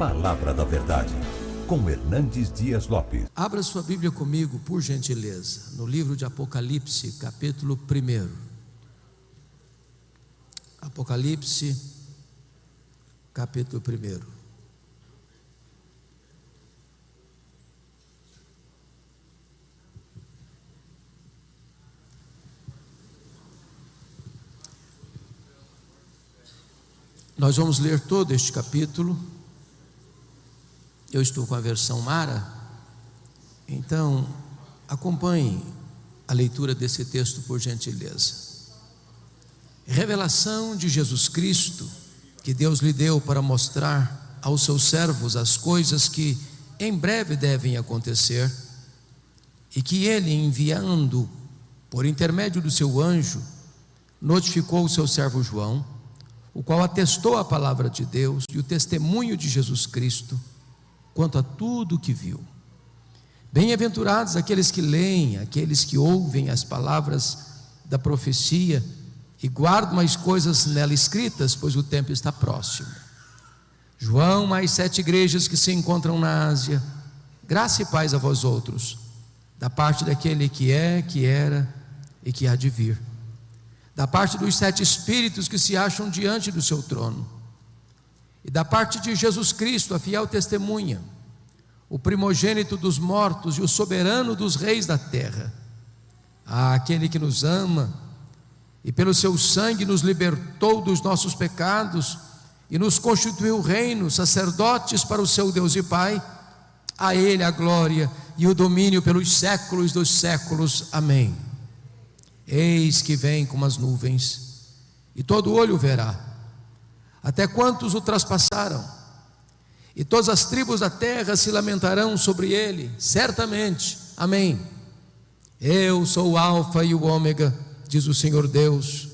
Palavra da Verdade, com Hernandes Dias Lopes. Abra sua Bíblia comigo, por gentileza, no livro de Apocalipse, capítulo 1. Apocalipse, capítulo 1. Nós vamos ler todo este capítulo. Eu estou com a versão Mara, então acompanhe a leitura desse texto por gentileza. Revelação de Jesus Cristo, que Deus lhe deu para mostrar aos seus servos as coisas que em breve devem acontecer, e que ele, enviando por intermédio do seu anjo, notificou o seu servo João, o qual atestou a palavra de Deus e o testemunho de Jesus Cristo quanto a tudo o que viu. Bem-aventurados aqueles que leem, aqueles que ouvem as palavras da profecia e guardam as coisas nela escritas, pois o tempo está próximo. João, mais 7 igrejas que se encontram na Ásia, graça e paz a vós outros, da parte daquele que é, que era e que há de vir, da parte dos 7 espíritos que se acham diante do seu trono, e da parte de Jesus Cristo, a fiel testemunha, o primogênito dos mortos e o soberano dos reis da terra, aquele que nos ama e pelo seu sangue nos libertou dos nossos pecados e nos constituiu reino, sacerdotes para o seu Deus e Pai. A ele a glória e o domínio pelos séculos dos séculos. Amém. Eis que vem com as nuvens, e todo olho verá, até quantos o traspassaram, e todas as tribos da terra se lamentarão sobre ele, certamente. Amém. Eu sou o Alfa e o Ômega, diz o Senhor Deus,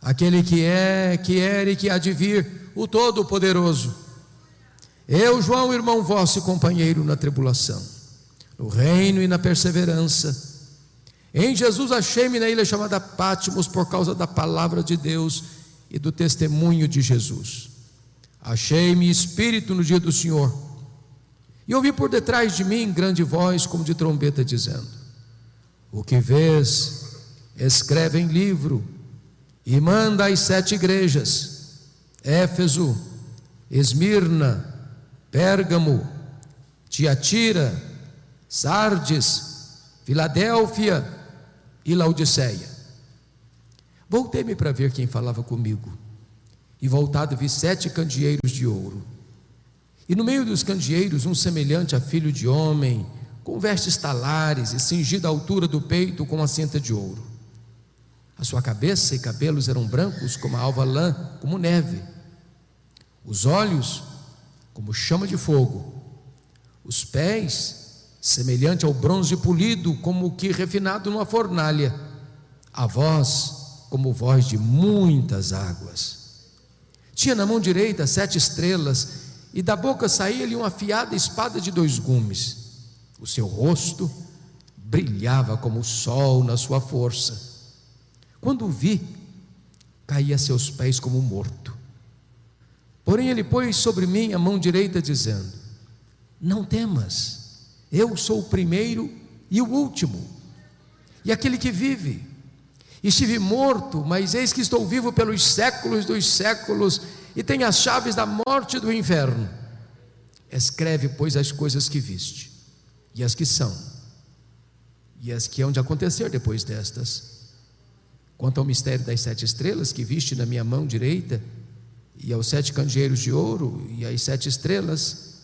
aquele que é, que era e que há de vir, o Todo-Poderoso. Eu, João, irmão vosso e companheiro na tribulação, no reino e na perseverança. Em Jesus achei-me na ilha chamada Patmos por causa da palavra de Deus e do testemunho de Jesus. Achei-me espírito no dia do Senhor, e ouvi por detrás de mim grande voz como de trombeta dizendo: o que vês, escreve em livro e manda às 7 igrejas: Éfeso, Esmirna, Pérgamo, Tiatira, Sardes, Filadélfia e Laodiceia. Voltei-me para ver quem falava comigo, e voltado vi 7 candeeiros de ouro, e no meio dos candeeiros um semelhante a filho de homem, com vestes talares e cingido à altura do peito com uma cinta de ouro. A sua cabeça e cabelos eram brancos como a alva lã, como neve, os olhos como chama de fogo, os pés semelhante ao bronze polido, como que refinado numa fornalha, a voz como voz de muitas águas. Tinha na mão direita 7 estrelas, e da boca saía-lhe uma afiada espada de 2 gumes. O seu rosto brilhava como o sol na sua força. Quando o vi, caí a seus pés como morto. Porém ele pôs sobre mim a mão direita, dizendo: não temas, eu sou o primeiro e o último, e aquele que vive. Estive morto, mas eis que estou vivo pelos séculos dos séculos, e tenho as chaves da morte e do inferno. Escreve, pois, as coisas que viste, e as que são, e as que hão de acontecer depois destas. Quanto ao mistério das 7 estrelas que viste na minha mão direita, e aos 7 candeeiros de ouro, e as 7 estrelas,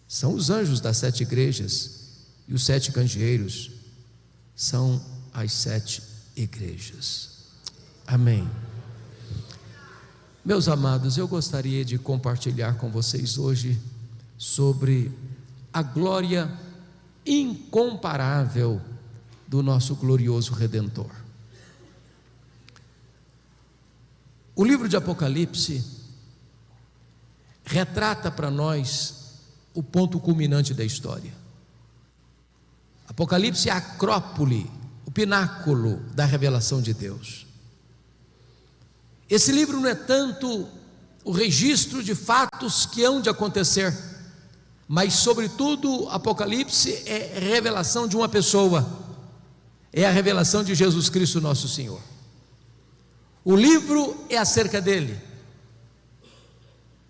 são os anjos das 7 igrejas, e os 7 candeeiros são as 7 igrejas. Amém. Meus amados, eu gostaria de compartilhar com vocês hoje sobre a glória incomparável do nosso glorioso Redentor. O livro de Apocalipse retrata para nós o ponto culminante da história. Apocalipse é a acrópole, o pináculo da revelação de Deus. Esse livro não é tanto o registro de fatos que hão de acontecer, mas sobretudo Apocalipse é revelação de uma pessoa, é a revelação de Jesus Cristo nosso Senhor. O livro é acerca dele,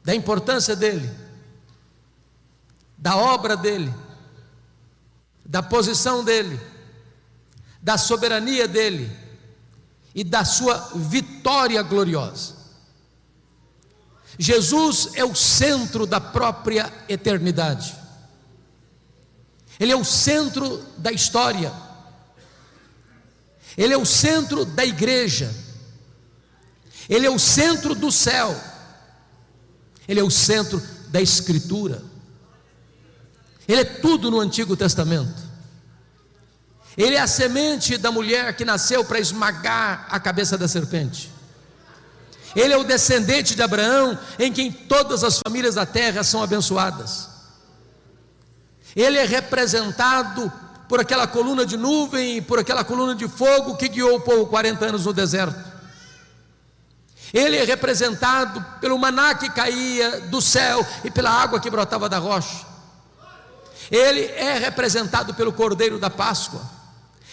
da importância dele, da obra dele, da posição dele, da soberania dele e da sua vitória gloriosa. Jesus é o centro da própria eternidade, Ele é o centro da história, Ele é o centro da igreja, Ele é o centro do céu, Ele é o centro da Escritura, Ele é tudo no Antigo Testamento. Ele é a semente da mulher que nasceu para esmagar a cabeça da serpente. Ele é o descendente de Abraão, em quem todas as famílias da terra são abençoadas. Ele é representado por aquela coluna de nuvem, por aquela coluna de fogo que guiou o povo 40 anos no deserto. Ele é representado pelo maná que caía do céu e pela água que brotava da rocha. Ele é representado pelo Cordeiro da Páscoa.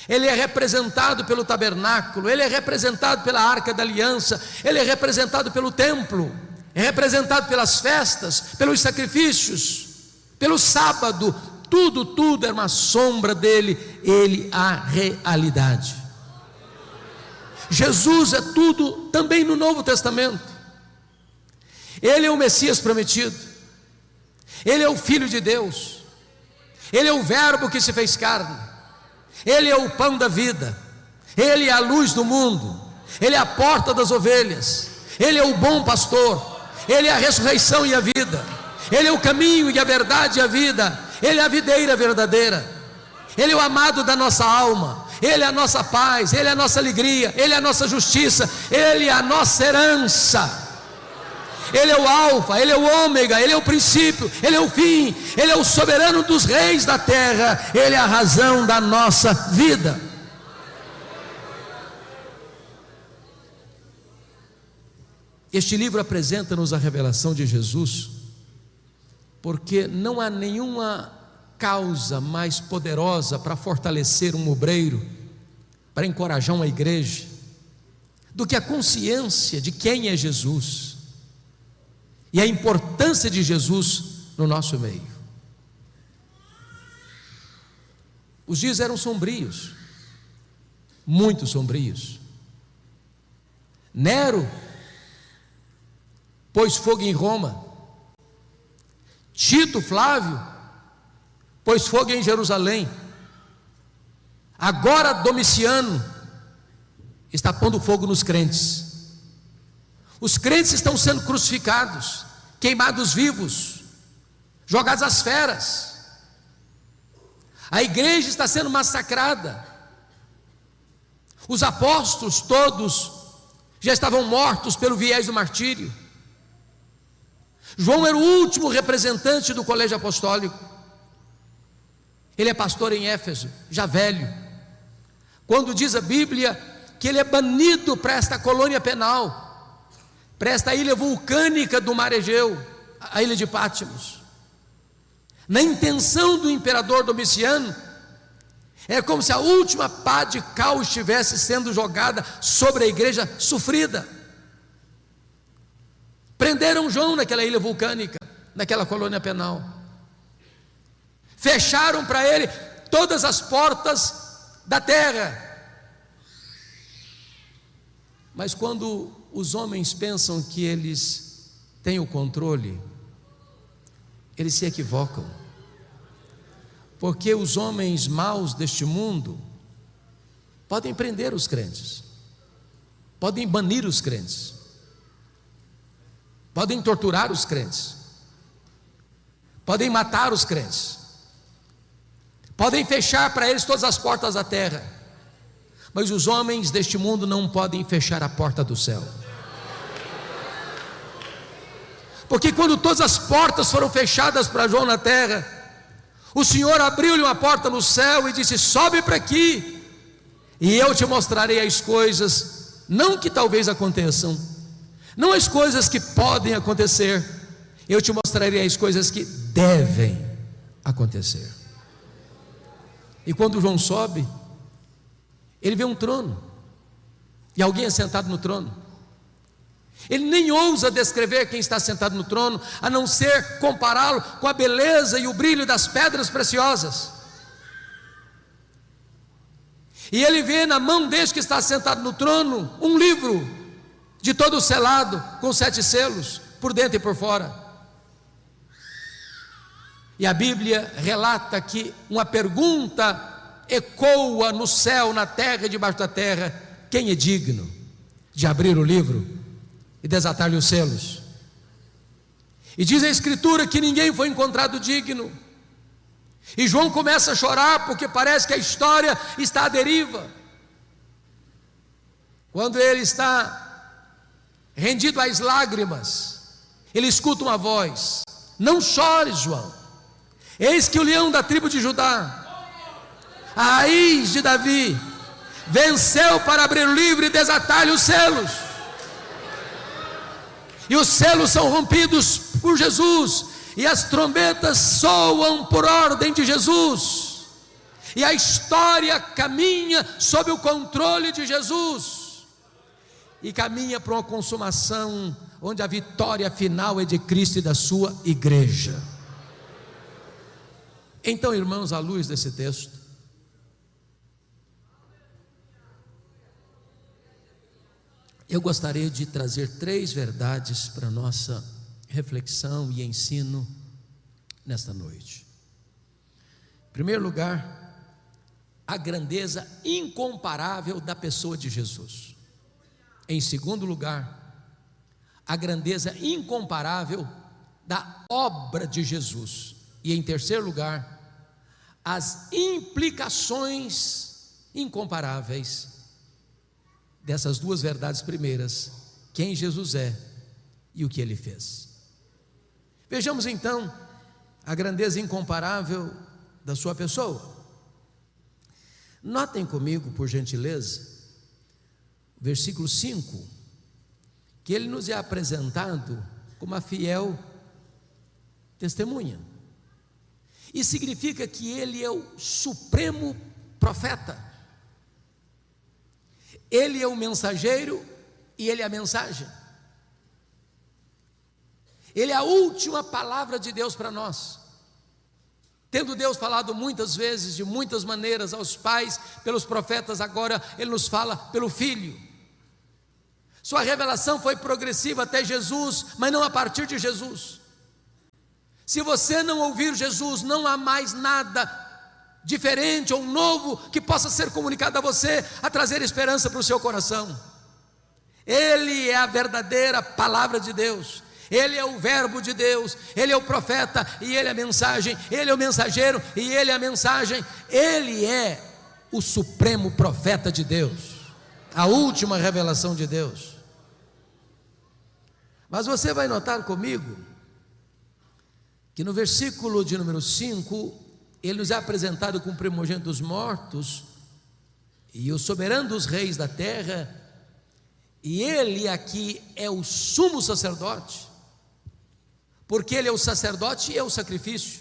Ele é representado pelo tabernáculo, ele é representado pela arca da aliança, ele é representado pelo templo, é representado pelas festas, pelos sacrifícios, pelo sábado. Tudo é uma sombra dele, ele a realidade. Jesus é tudo também no Novo Testamento. Ele é o Messias prometido, ele é o Filho de Deus, ele é o Verbo que se fez carne, Ele é o pão da vida, Ele é a luz do mundo, Ele é a porta das ovelhas, Ele é o bom pastor, Ele é a ressurreição e a vida, Ele é o caminho e a verdade e a vida, Ele é a videira verdadeira, Ele é o amado da nossa alma, Ele é a nossa paz, Ele é a nossa alegria, Ele é a nossa justiça, Ele é a nossa herança. Ele é o alfa, Ele é o ômega, Ele é o princípio, Ele é o fim, Ele é o soberano dos reis da terra, Ele é a razão da nossa vida. Este livro apresenta-nos a revelação de Jesus, porque não há nenhuma causa mais poderosa para fortalecer um obreiro, para encorajar uma igreja, do que a consciência de quem é Jesus e a importância de Jesus no nosso meio. Os dias eram sombrios, muito sombrios. Nero pôs fogo em Roma, Tito Flávio pôs fogo em Jerusalém, agora Domiciano está pondo fogo nos crentes. Os crentes estão sendo crucificados, queimados vivos, jogados às feras. A igreja está sendo massacrada. Os apóstolos todos já estavam mortos pelo viés do martírio. João era o último representante do colégio apostólico. Ele é pastor em Éfeso, já velho. Quando diz a Bíblia que ele é banido para esta colônia penal, para esta ilha vulcânica do mar Egeu, a ilha de Pátmos, na intenção do imperador Domiciano, é como se a última pá de cal estivesse sendo jogada sobre a igreja sofrida. Prenderam João naquela ilha vulcânica, naquela colônia penal, fecharam para ele todas as portas da terra. Mas quando os homens pensam que eles têm o controle, eles se equivocam, porque os homens maus deste mundo podem prender os crentes, podem banir os crentes, podem torturar os crentes, podem matar os crentes, podem fechar para eles todas as portas da terra, mas os homens deste mundo não podem fechar a porta do céu. Porque quando todas as portas foram fechadas para João na terra, o Senhor abriu-lhe uma porta no céu e disse: sobe para aqui, e eu te mostrarei as coisas, não que talvez aconteçam, não as coisas que podem acontecer, eu te mostrarei as coisas que devem acontecer. E quando João sobe, ele vê um trono, e alguém é sentado no trono. Ele nem ousa descrever quem está sentado no trono, a não ser compará-lo com a beleza e o brilho das pedras preciosas. E ele vê na mão deste que está sentado no trono um livro de todo selado, com 7 selos, por dentro e por fora. E a Bíblia relata que uma pergunta ecoa no céu, na terra e debaixo da terra: quem é digno de abrir o livro e desatar-lhe os selos? E diz a Escritura que ninguém foi encontrado digno. E João começa a chorar, porque parece que a história está à deriva. Quando ele está rendido às lágrimas, ele escuta uma voz: não chores, João, eis que o leão da tribo de Judá, a raiz de Davi, venceu para abrir o livro e desatar-lhe os selos. E os selos são rompidos por Jesus, e as trombetas soam por ordem de Jesus, e a história caminha sob o controle de Jesus, e caminha para uma consumação onde a vitória final é de Cristo e da sua igreja. Então, irmãos, à luz desse texto, eu gostaria de trazer 3 verdades para a nossa reflexão e ensino nesta noite. Em primeiro lugar, a grandeza incomparável da pessoa de Jesus. Em segundo lugar, a grandeza incomparável da obra de Jesus. E em terceiro lugar, as implicações incomparáveis dessas 2 verdades primeiras: quem Jesus é e o que ele fez. Vejamos então a grandeza incomparável da sua pessoa. Notem comigo, por gentileza, versículo 5, que ele nos é apresentado como a fiel testemunha. E significa que ele é o supremo profeta. Ele é o mensageiro e ele é a mensagem. Ele é a última palavra de Deus para nós. Tendo Deus falado muitas vezes, de muitas maneiras, aos pais, pelos profetas, agora Ele nos fala pelo Filho. Sua revelação foi progressiva até Jesus, mas não a partir de Jesus. Se você não ouvir Jesus, não há mais nada diferente ou novo que possa ser comunicado a você, a trazer esperança para o seu coração. Ele é a verdadeira palavra de Deus. Ele é o verbo de Deus, Ele é o profeta e Ele é a mensagem, Ele é o mensageiro e Ele é a mensagem. Ele é o supremo profeta de Deus, a última revelação de Deus. Mas você vai notar comigo que no versículo de número 5, Ele nos é apresentado como primogênito dos mortos e o soberano dos reis da terra, e Ele aqui é o sumo sacerdote, porque Ele é o sacerdote e é o sacrifício.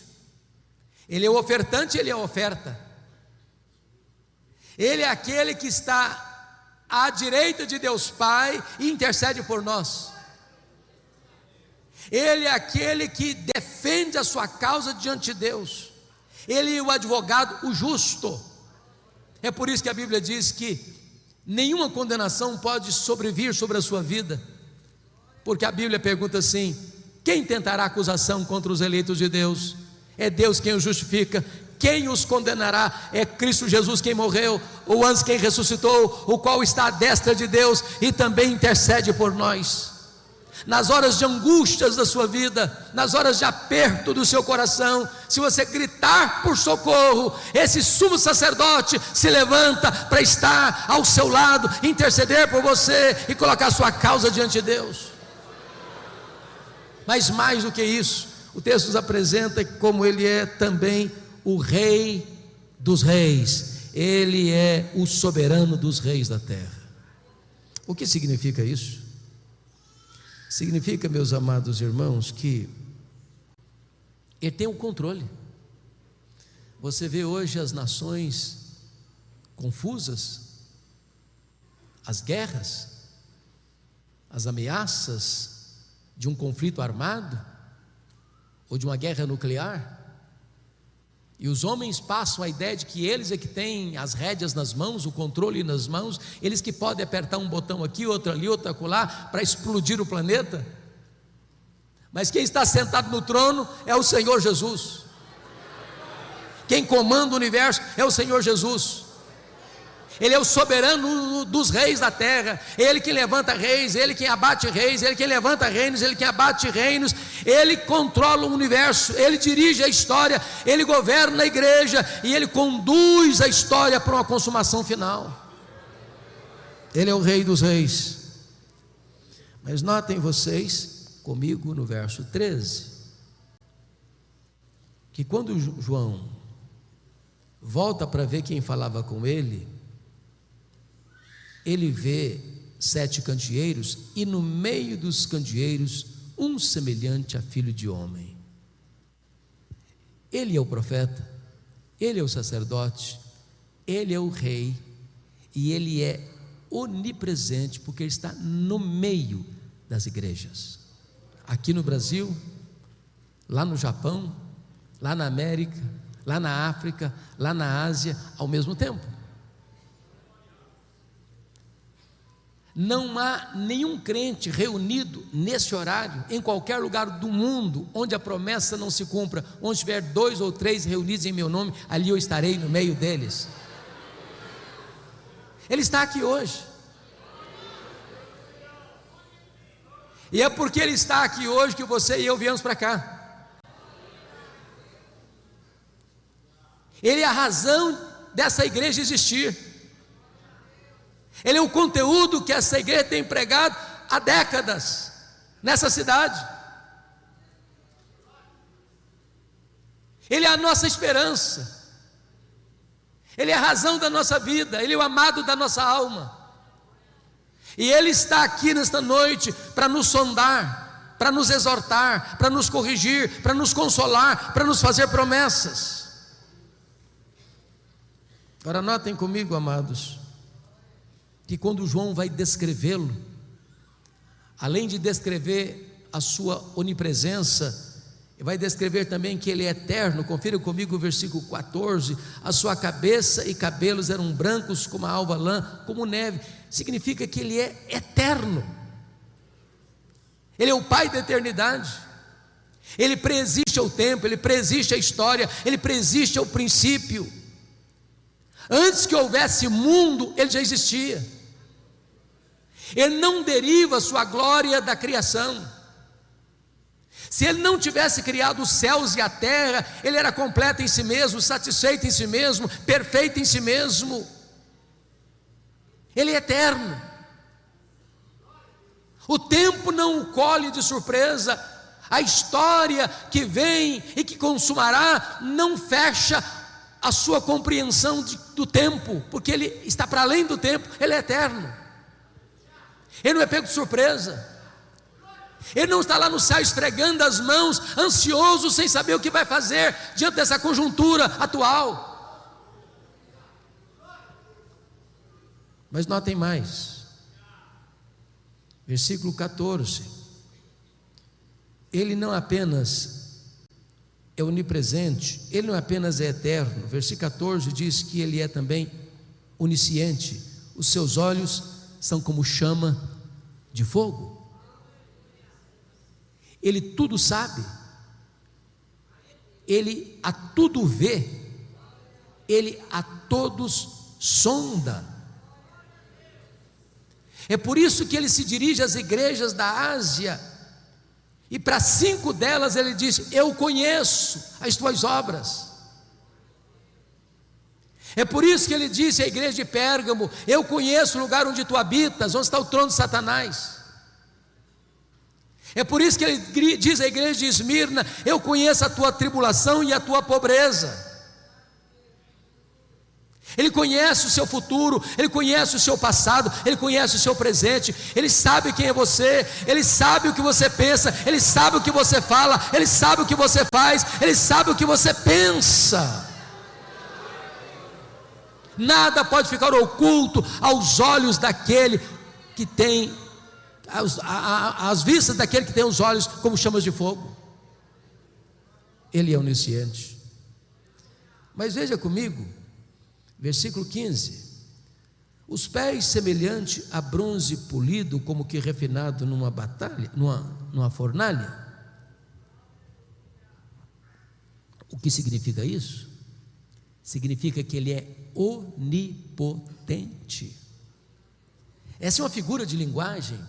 Ele é o ofertante e Ele é a oferta. Ele é aquele que está à direita de Deus Pai e intercede por nós. Ele é aquele que defende a sua causa diante de Deus. Ele é o advogado, o justo. É por isso que a Bíblia diz que nenhuma condenação pode sobrevir sobre a sua vida, porque a Bíblia pergunta assim: quem tentará acusação contra os eleitos de Deus? É Deus quem os justifica. Quem os condenará? É Cristo Jesus quem morreu, ou antes quem ressuscitou, o qual está à destra de Deus e também intercede por nós. Nas horas de angústias da sua vida, nas horas de aperto do seu coração, se você gritar por socorro, esse sumo sacerdote se levanta para estar ao seu lado, interceder por você e colocar sua causa diante de Deus. Mas mais do que isso, o texto nos apresenta como Ele é também o Rei dos reis. Ele é o soberano dos reis da terra. O que significa isso? Significa, meus amados irmãos, que Ele tem o controle. Você vê hoje as nações confusas, as guerras, as ameaças de um conflito armado ou de uma guerra nuclear, e os homens passam a ideia de que eles é que têm as rédeas nas mãos, o controle nas mãos, eles que podem apertar um botão aqui, outro ali, outro acolá, para explodir o planeta. Mas quem está sentado no trono é o Senhor Jesus. Quem comanda o universo é o Senhor Jesus. Ele é o soberano dos reis da terra. Ele que levanta reis, Ele quem abate reis, Ele quem levanta reinos, Ele quem abate reinos. Ele controla o universo, Ele dirige a história, Ele governa a igreja e Ele conduz a história para uma consumação final. Ele é o Rei dos reis. Mas notem vocês comigo no verso 13, que quando João volta para ver quem falava com ele, ele vê 7 candeeiros, e no meio dos candeeiros um semelhante a filho de homem. Ele é o profeta, ele é o sacerdote, ele é o rei, e ele é onipresente, porque ele está no meio das igrejas, aqui no Brasil, lá no Japão, lá na América, lá na África, lá na Ásia, ao mesmo tempo. Não há nenhum crente reunido nesse horário, em qualquer lugar do mundo, onde a promessa não se cumpra. Onde tiver 2 ou 3 reunidos em meu nome, ali eu estarei no meio deles. Ele está aqui hoje. E é porque Ele está aqui hoje que você e eu viemos para cá. Ele é a razão dessa igreja existir. Ele é o conteúdo que essa igreja tem pregado há décadas nessa cidade. Ele é a nossa esperança, Ele é a razão da nossa vida, Ele é o amado da nossa alma. E Ele está aqui nesta noite para nos sondar, para nos exortar, para nos corrigir, para nos consolar, para nos fazer promessas. Agora notem comigo, amados, que quando João vai descrevê-lo, além de descrever a sua onipresença, ele vai descrever também que ele é eterno. Confira comigo o versículo 14: a sua cabeça e cabelos eram brancos como a alva lã, como neve. Significa que ele é eterno, ele é o Pai da eternidade, ele preexiste ao tempo, ele preexiste à história, ele preexiste ao princípio. Antes que houvesse mundo, ele já existia. Ele não deriva a sua glória da criação. Se Ele não tivesse criado os céus e a terra, Ele era completo em si mesmo, satisfeito em si mesmo, perfeito em si mesmo. Ele é eterno. O tempo não o colhe de surpresa. A história que vem e que consumará não fecha a sua compreensão do tempo, porque Ele está para além do tempo. Ele é eterno. Ele não é pego de surpresa. Ele não está lá no céu esfregando as mãos, ansioso, sem saber o que vai fazer diante dessa conjuntura atual. Mas notem mais, versículo 14: Ele não apenas é onipresente, Ele não apenas é eterno. Versículo 14 diz que Ele é também onisciente. Os seus olhos são como chama de fogo. Ele tudo sabe, Ele a tudo vê, Ele a todos sonda. É por isso que Ele se dirige às igrejas da Ásia, e para 5 delas Ele diz: eu conheço as tuas obras. É por isso que Ele disse à igreja de Pérgamo: eu conheço o lugar onde tu habitas, onde está o trono de Satanás. É por isso que Ele diz à igreja de Esmirna: eu conheço a tua tribulação e a tua pobreza. Ele conhece o seu futuro, Ele conhece o seu passado, Ele conhece o seu presente, Ele sabe quem é você, Ele sabe o que você pensa, Ele sabe o que você fala, Ele sabe o que você faz, Ele sabe o que você pensa. Nada pode ficar oculto aos olhos daquele que tem, às vistas daquele que tem os olhos como chamas de fogo. Ele é onisciente. Mas veja comigo, versículo 15: os pés semelhante a bronze polido, como que refinado numa fornalha. O que significa isso? Significa que ele é onipotente. Essa é uma figura de linguagem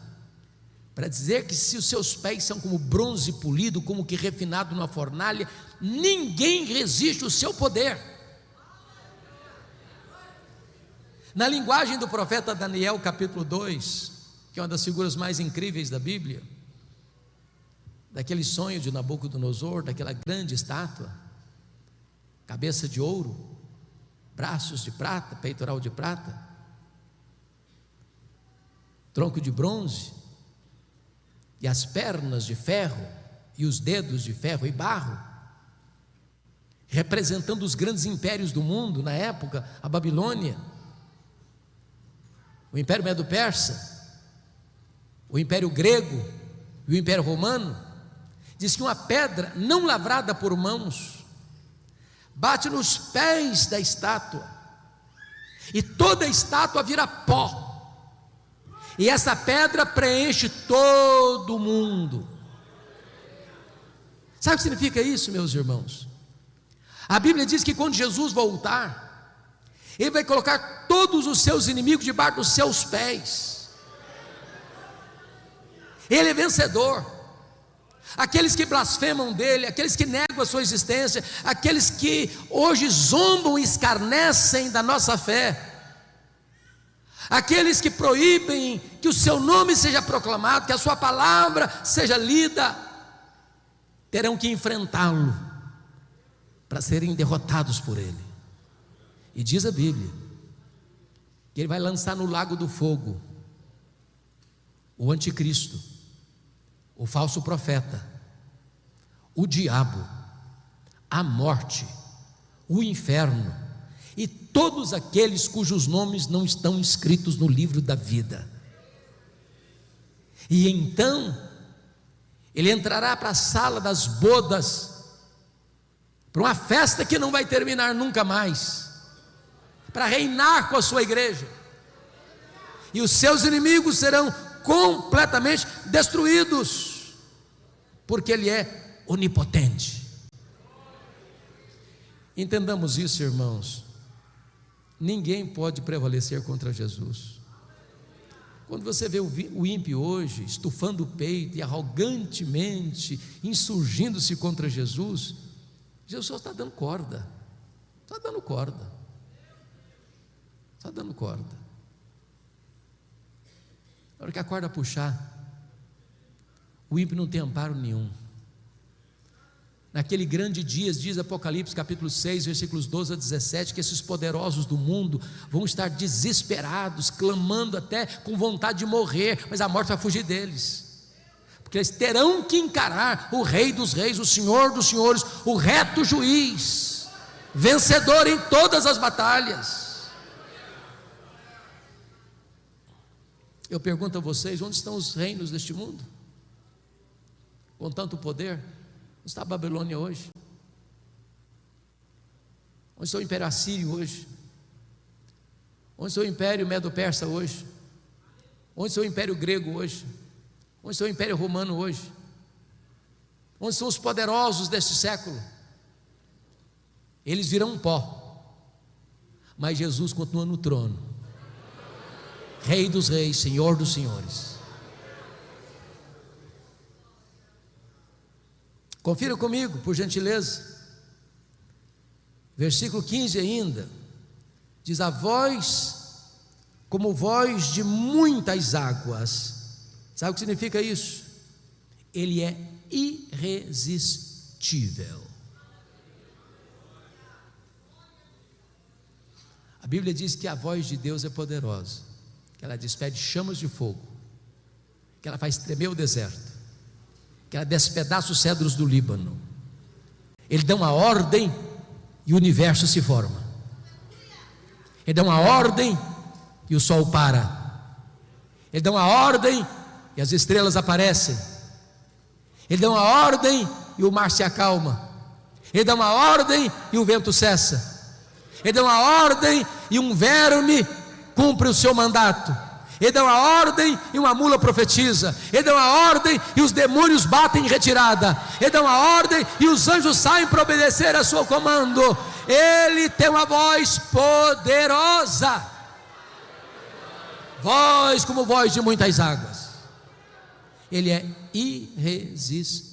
para dizer que se os seus pés são como bronze polido, como que refinado numa fornalha, ninguém resiste ao seu poder. Na linguagem do profeta Daniel, capítulo 2, que é uma das figuras mais incríveis da Bíblia, daquele sonho de Nabucodonosor, daquela grande estátua, cabeça de ouro, braços de prata, peitoral de prata, tronco de bronze, e as pernas de ferro, e os dedos de ferro e barro, representando os grandes impérios do mundo na época, a Babilônia, o Império Medo-Persa, o Império Grego e o Império Romano. Diz que uma pedra não lavrada por mãos bate nos pés da estátua, e toda a estátua vira pó, e essa pedra preenche todo o mundo. Sabe o que significa isso, meus irmãos? A Bíblia diz que quando Jesus voltar, Ele vai colocar todos os seus inimigos debaixo dos seus pés. Ele é vencedor. Aqueles que blasfemam dele, aqueles que negam a sua existência, aqueles que hoje zombam e escarnecem da nossa fé, aqueles que proíbem que o seu nome seja proclamado, que a sua palavra seja lida, terão que enfrentá-lo para serem derrotados por ele. E diz a Bíblia que ele vai lançar no lago do fogo o anticristo, o falso profeta, o diabo, a morte, o inferno e todos aqueles cujos nomes não estão escritos no livro da vida. E então ele entrará para a sala das bodas, para uma festa que não vai terminar nunca mais, para reinar com a sua igreja, e os seus inimigos serão completamente destruídos, porque Ele é onipotente. Entendamos isso, irmãos. Ninguém pode prevalecer contra Jesus. Quando você vê o ímpio hoje estufando o peito e arrogantemente insurgindo-se contra Jesus, Jesus só está dando corda, está dando corda. Está dando corda. Na hora que a corda puxar, o ímpio não tem amparo nenhum. Naquele grande dia, diz Apocalipse capítulo 6, versículos 12 a 17, que esses poderosos do mundo vão estar desesperados, clamando até com vontade de morrer, mas a morte vai fugir deles, porque eles terão que encarar o Rei dos Reis, o Senhor dos Senhores, o reto juiz, vencedor em todas as batalhas. Eu pergunto a vocês, onde estão os reinos deste mundo? Com tanto poder? Onde está a Babilônia hoje? Onde está o Império Assírio hoje? Onde está o Império Medo-Persa hoje? Onde está o Império Grego hoje? Onde está o Império Romano hoje? Onde estão os poderosos deste século? Eles virão pó, mas Jesus continua no trono, Rei dos reis, Senhor dos senhores. Confira comigo, por gentileza. Versículo 15 ainda, diz: a voz, como voz de muitas águas. Sabe o que significa isso? Ele é irresistível. A Bíblia diz que a voz de Deus é poderosa, que ela despede chamas de fogo, que ela faz tremer o deserto, que ela despedaça os cedros do Líbano. Ele dá uma ordem e o universo se forma. Ele dá uma ordem e o sol para. Ele dá uma ordem e as estrelas aparecem. Ele dá uma ordem e o mar se acalma. Ele dá uma ordem e o vento cessa. Ele dá uma ordem e um verme cumpre o seu mandato. Ele dá uma ordem e uma mula profetiza. Ele dá uma ordem e os demônios batem em retirada. Ele dá uma ordem e os anjos saem para obedecer a seu comando. Ele tem uma voz poderosa, voz como voz de muitas águas. Ele é irresistível.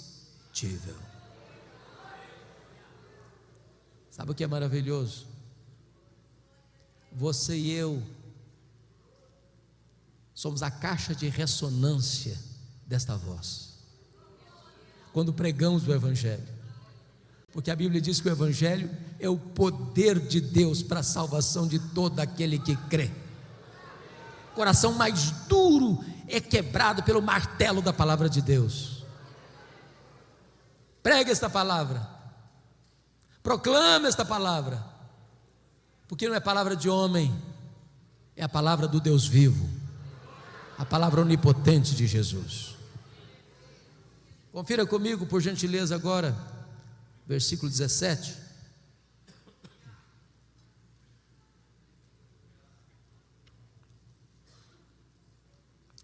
Sabe o que é maravilhoso? Você e eu somos a caixa de ressonância desta voz, quando pregamos o Evangelho, porque a Bíblia diz que o Evangelho é o poder de Deus para a salvação de todo aquele que crê. O coração mais duro é quebrado pelo martelo da palavra de Deus. Pregue esta palavra, proclame esta palavra, porque não é palavra de homem, é a palavra do Deus vivo, a palavra onipotente de Jesus. Confira comigo, por gentileza, agora, versículo 17.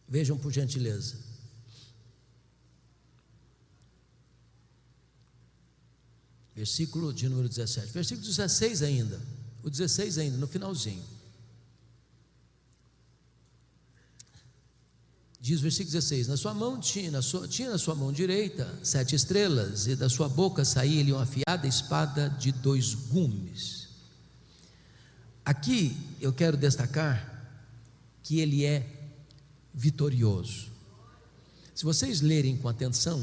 Vejam, por gentileza. Versículo de número 17. Versículo 16 ainda. O 16 ainda, no finalzinho. Diz o versículo 16: na sua mão tinha na sua mão direita 7 estrelas, e da sua boca saía-lhe uma afiada espada de 2 gumes. Aqui eu quero destacar que ele é vitorioso. Se vocês lerem com atenção,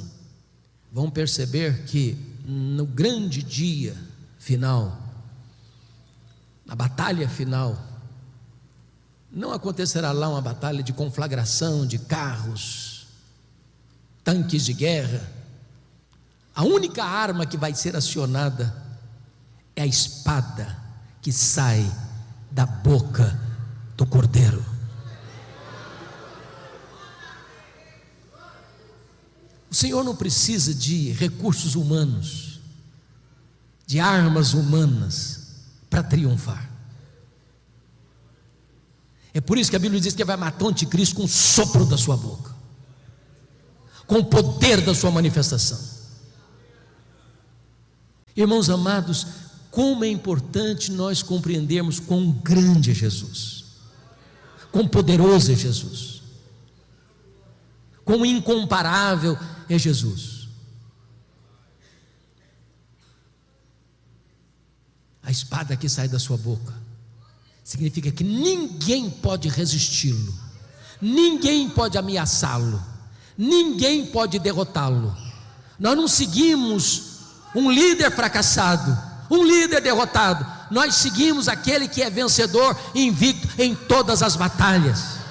vão perceber que no grande dia final, na batalha final, não acontecerá lá uma batalha de conflagração de carros, tanques de guerra. A única arma que vai ser acionada é a espada que sai da boca do Cordeiro. O Senhor não precisa de recursos humanos, de armas humanas para triunfar. É por isso que a Bíblia diz que vai matar o anticristo com o sopro da sua boca, com o poder da sua manifestação. Irmãos amados, como é importante nós compreendermos quão grande é Jesus, quão poderoso é Jesus, quão incomparável é Jesus. A espada que sai da sua boca significa que ninguém pode resisti-lo, ninguém pode ameaçá-lo, ninguém pode derrotá-lo. Nós não seguimos um líder fracassado, um líder derrotado. Nós seguimos aquele que é vencedor, invicto em todas as batalhas.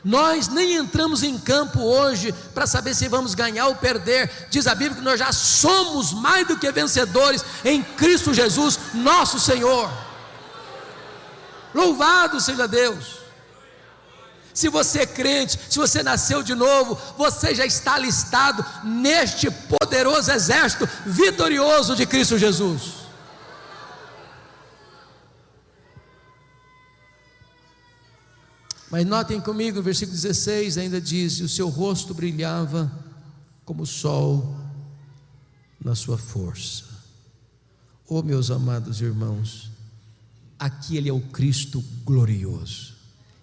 Nós nem entramos em campo hoje para saber se vamos ganhar ou perder. Diz a Bíblia que nós já somos mais do que vencedores em Cristo Jesus, nosso Senhor. Louvado seja Deus. Se você é crente, se você nasceu de novo, você já está alistado neste poderoso exército vitorioso de Cristo Jesus. Mas notem comigo, o versículo 16 ainda diz: o seu rosto brilhava como o sol na sua força. Oh, meus amados irmãos, aqui ele é o Cristo glorioso.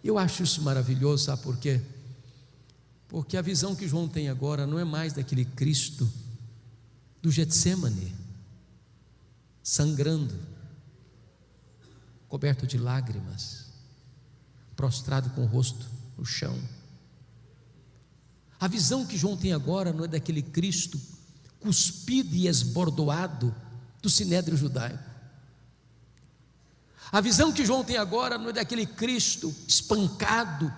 Eu acho isso maravilhoso, sabe por quê? Porque a visão que João tem agora não é mais daquele Cristo do Getsêmani, sangrando, coberto de lágrimas, prostrado com o rosto no chão. A visão que João tem agora não é daquele Cristo cuspido e esbordoado do sinédrio judaico. A visão que João tem agora não é daquele Cristo espancado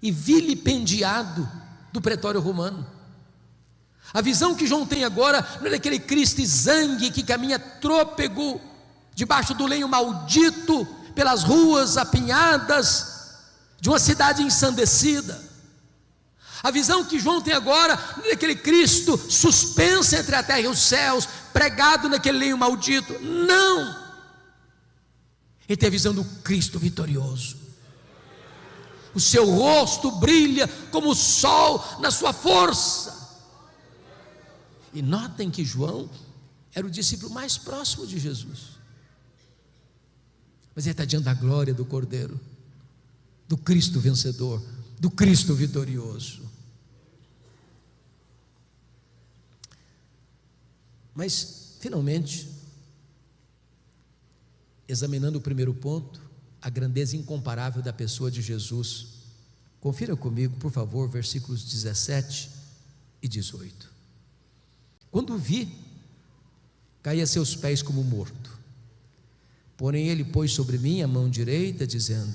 e vilipendiado do pretório romano. A visão que João tem agora não é daquele Cristo exangue que caminha trôpego debaixo do lenho maldito pelas ruas apinhadas de uma cidade ensandecida. A visão que João tem agora não é daquele Cristo suspenso entre a terra e os céus, pregado naquele lenho maldito. Não! Ele tem a visão do Cristo vitorioso. O seu rosto brilha como o sol na sua força. E notem que João era o discípulo mais próximo de Jesus. Mas ele está diante da glória do Cordeiro, do Cristo vencedor, do Cristo vitorioso. Mas, finalmente, examinando o primeiro ponto, a grandeza incomparável da pessoa de Jesus. Confira comigo, por favor, versículos 17 e 18. Quando o vi, caí a seus pés como morto. Porém ele pôs sobre mim a mão direita, dizendo: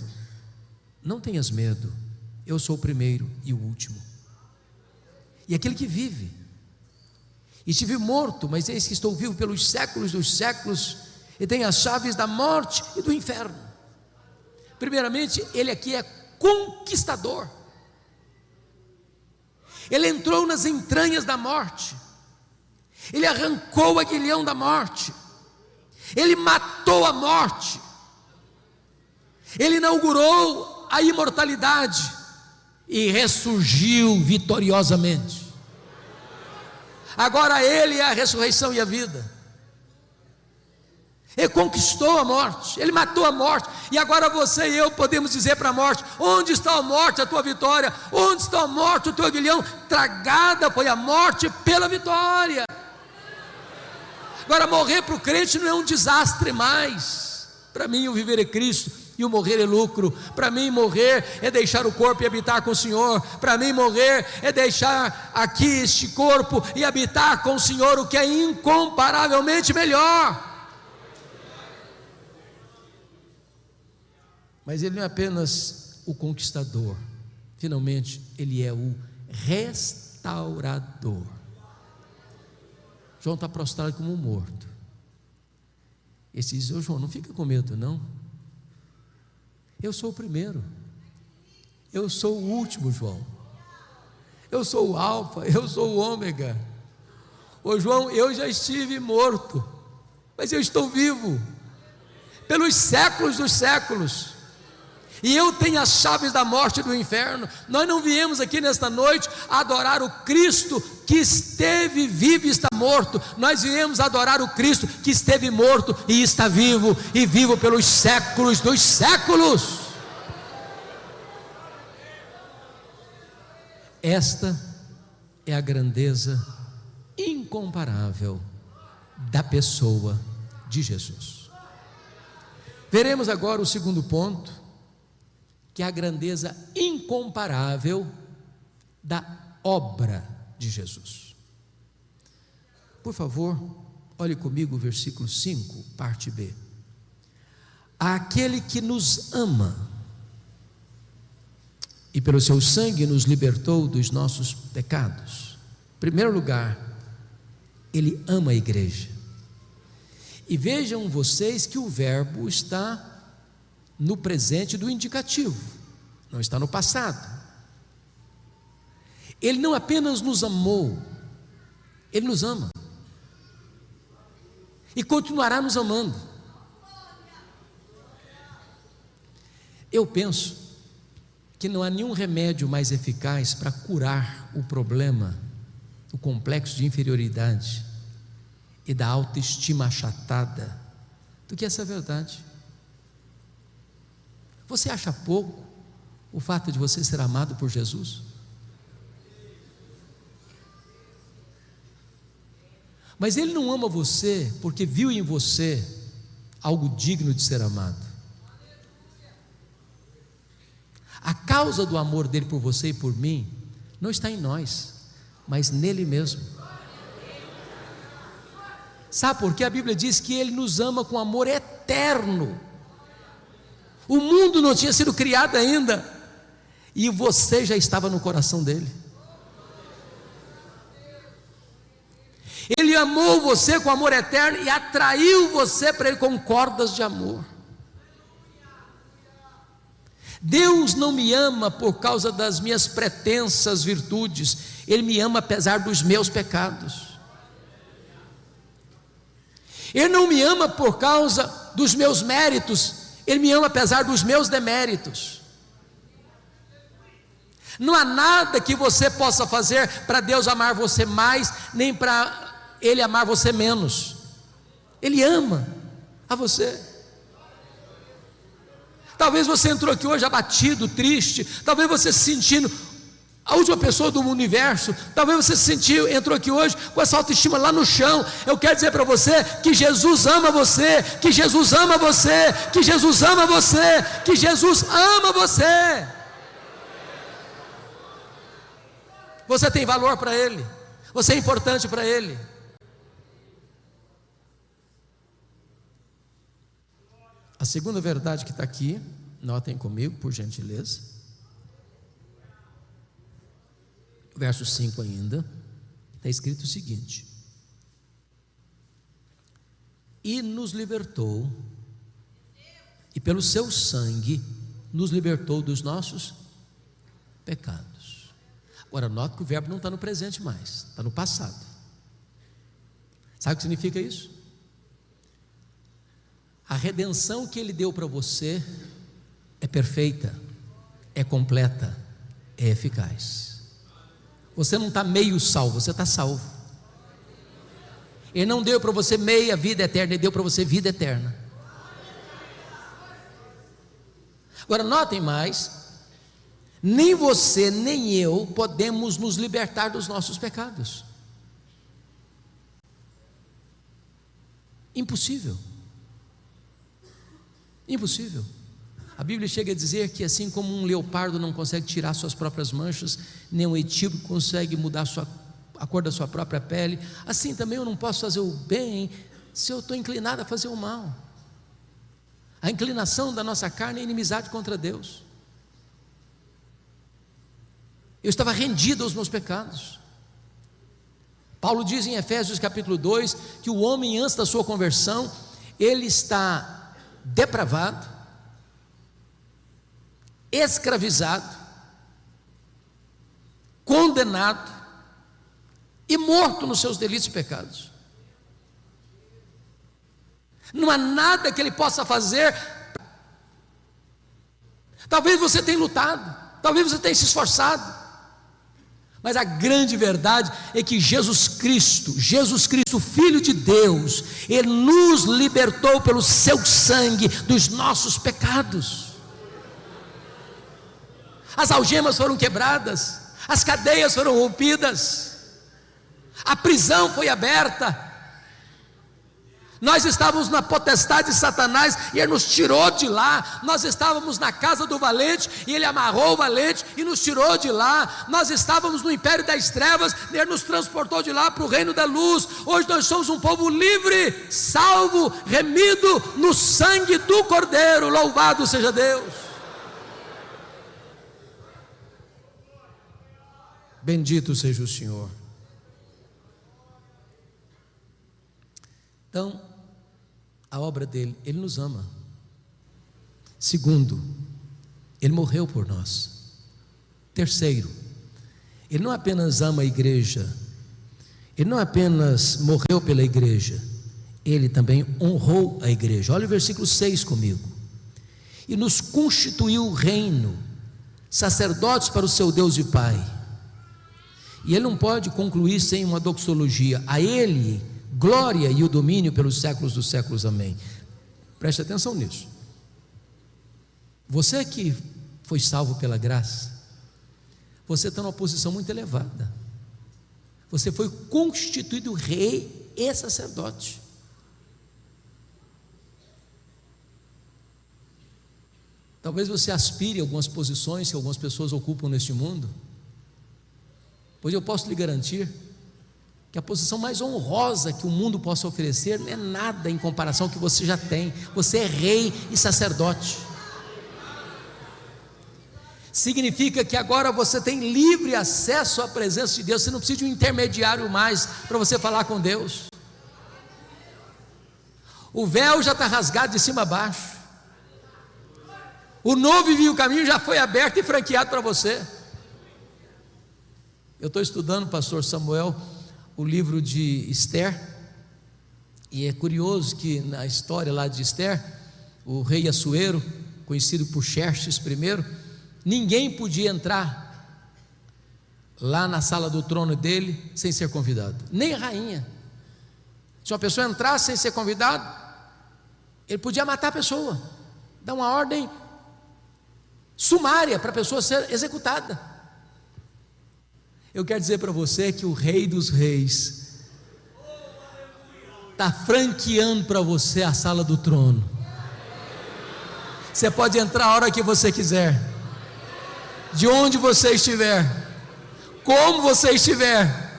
não tenhas medo, eu sou o primeiro e o último, e aquele que vive. Estive morto, mas eis que estou vivo pelos séculos dos séculos, e tenho as chaves da morte e do inferno. Primeiramente, ele aqui é conquistador. Ele entrou nas entranhas da morte, ele arrancou o aguilhão da morte, ele matou a morte, ele inaugurou a imortalidade e ressurgiu vitoriosamente. Agora ele é a ressurreição e a vida. Ele conquistou a morte, ele matou a morte, e agora você e eu podemos dizer para a morte: onde está a morte, a tua vitória? Onde está a morte, o teu aguilhão? Tragada foi a morte pela vitória. Agora morrer para o crente não é um desastre mais. Para mim o viver é Cristo e o morrer é lucro. Para mim morrer é deixar o corpo e habitar com o Senhor. Para mim morrer é deixar aqui este corpo e habitar com o Senhor, o que é incomparavelmente melhor. Mas ele não é apenas o conquistador, finalmente ele é o restaurador. João está prostrado como um morto. Ele diz: ô João, não fica com medo não, eu sou o primeiro, eu sou o último, João, eu sou o alfa, eu sou o ômega. Ô João, eu já estive morto, mas eu estou vivo pelos séculos dos séculos, e eu tenho as chaves da morte e do inferno. Nós não viemos aqui nesta noite adorar o Cristo que esteve vivo e está morto. Nós viemos adorar o Cristo que esteve morto e está vivo, e vivo pelos séculos dos séculos. Esta é a grandeza incomparável da pessoa de Jesus. Veremos agora o segundo ponto, que é a grandeza incomparável da obra de Jesus. Por favor, olhe comigo o versículo 5, parte B. Aquele que nos ama e pelo seu sangue nos libertou dos nossos pecados. Em primeiro lugar, ele ama a igreja. E vejam vocês que o verbo está no presente do indicativo, não está no passado. Ele não apenas nos amou, ele nos ama e continuará nos amando. Eu penso que não há nenhum remédio mais eficaz para curar o problema do complexo de inferioridade e da autoestima achatada do que essa verdade. Você acha pouco o fato de você ser amado por Jesus? Mas Ele não ama você porque viu em você algo digno de ser amado. A causa do amor dele por você e por mim não está em nós, mas nele mesmo. Sabe por quê? A Bíblia diz que Ele nos ama com amor eterno. O mundo não tinha sido criado ainda, e você já estava no coração dele. Ele amou você com amor eterno e atraiu você para ele com cordas de amor. Deus não me ama por causa das minhas pretensas virtudes, Ele me ama apesar dos meus pecados. Ele não me ama por causa dos meus méritos, Ele me ama apesar dos meus deméritos. Não há nada que você possa fazer para Deus amar você mais, nem para Ele amar você menos. Ele ama a você. Talvez você entrou aqui hoje abatido, triste, talvez você se sentindo a última pessoa do universo, talvez você entrou aqui hoje com essa autoestima lá no chão. Eu quero dizer para você que Jesus ama você, que Jesus ama você, que Jesus ama você, que Jesus ama você. Você tem valor para Ele, você é importante para Ele. A segunda verdade que está aqui, notem comigo, por gentileza, verso 5 ainda, está escrito o seguinte: e nos libertou, e pelo seu sangue nos libertou dos nossos pecados. Agora note que o verbo não está no presente mais, está no passado. Sabe o que significa isso? A redenção que Ele deu para você é perfeita, é completa, é eficaz. Você não está meio salvo, você está salvo. Ele não deu para você meia vida eterna, Ele deu para você vida eterna. Agora notem mais, nem você nem eu podemos nos libertar dos nossos pecados. Impossível. Impossível. A Bíblia chega a dizer que assim como um leopardo não consegue tirar suas próprias manchas, nem um etíope consegue mudar a cor da sua própria pele, assim também eu não posso fazer o bem se eu estou inclinado a fazer o mal. A inclinação da nossa carne é inimizade contra Deus. Eu estava rendido aos meus pecados. Paulo diz em Efésios capítulo 2 que o homem antes da sua conversão, ele está depravado, escravizado, condenado e morto nos seus delitos e pecados. Não há nada que ele possa fazer. Talvez você tenha lutado, talvez você tenha se esforçado, mas a grande verdade é que Jesus Cristo, Filho de Deus, Ele nos libertou pelo seu sangue dos nossos pecados. As algemas foram quebradas, as cadeias foram rompidas, a prisão foi aberta. Nós estávamos na potestade de Satanás e Ele nos tirou de lá. Nós estávamos na casa do valente e Ele amarrou o valente e nos tirou de lá. Nós estávamos no império das trevas e Ele nos transportou de lá para o reino da luz. Hoje nós somos um povo livre, salvo, remido no sangue do Cordeiro. Louvado seja Deus. Bendito seja o Senhor. Então, a obra dele, Ele nos ama. Segundo, Ele morreu por nós. Terceiro, Ele não apenas ama a igreja, Ele não apenas morreu pela igreja, Ele também honrou a igreja. Olha o versículo 6 comigo. E nos constituiu reino, sacerdotes para o seu Deus e Pai. E Ele não pode concluir sem uma doxologia. A Ele glória e o domínio pelos séculos dos séculos, amém. Preste atenção nisso. Você que foi salvo pela graça, você está numa posição muito elevada. Você foi constituído rei e sacerdote. Talvez você aspire a algumas posições que algumas pessoas ocupam neste mundo, pois eu posso lhe garantir que a posição mais honrosa que o mundo possa oferecer não é nada em comparação ao que você já tem. Você é rei e sacerdote. significa que agora você tem livre acesso à presença de Deus. Você não precisa de um intermediário mais para você falar com Deus. O véu já está rasgado de cima a baixo. O novo e vivo caminho já foi aberto e franqueado para você. Eu estou estudando, pastor Samuel, o livro de Esther, e é curioso que na história lá de Esther, o rei Assuero, conhecido por Xerxes I, ninguém podia entrar lá na sala do trono dele sem ser convidado, nem a rainha. Se uma pessoa entrasse sem ser convidado, ele podia matar a pessoa, dar uma ordem sumária para a pessoa ser executada. Eu quero dizer para você que o Rei dos Reis está franqueando para você a sala do trono. Você pode entrar a hora que você quiser, de onde você estiver, como você estiver,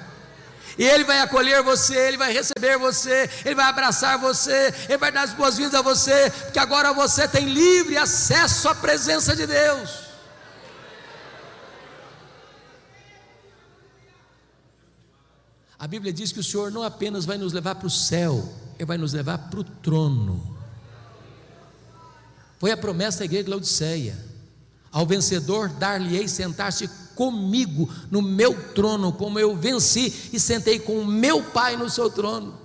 e Ele vai acolher você, Ele vai receber você, Ele vai abraçar você, Ele vai dar as boas-vindas a você, porque agora você tem livre acesso à presença de Deus. A Bíblia diz que o Senhor não apenas vai nos levar para o céu, Ele vai nos levar para o trono. Foi a promessa da igreja de Laodiceia: ao vencedor dar-lhe-ei sentar-se comigo no meu trono, como eu venci e sentei com o meu Pai no seu trono.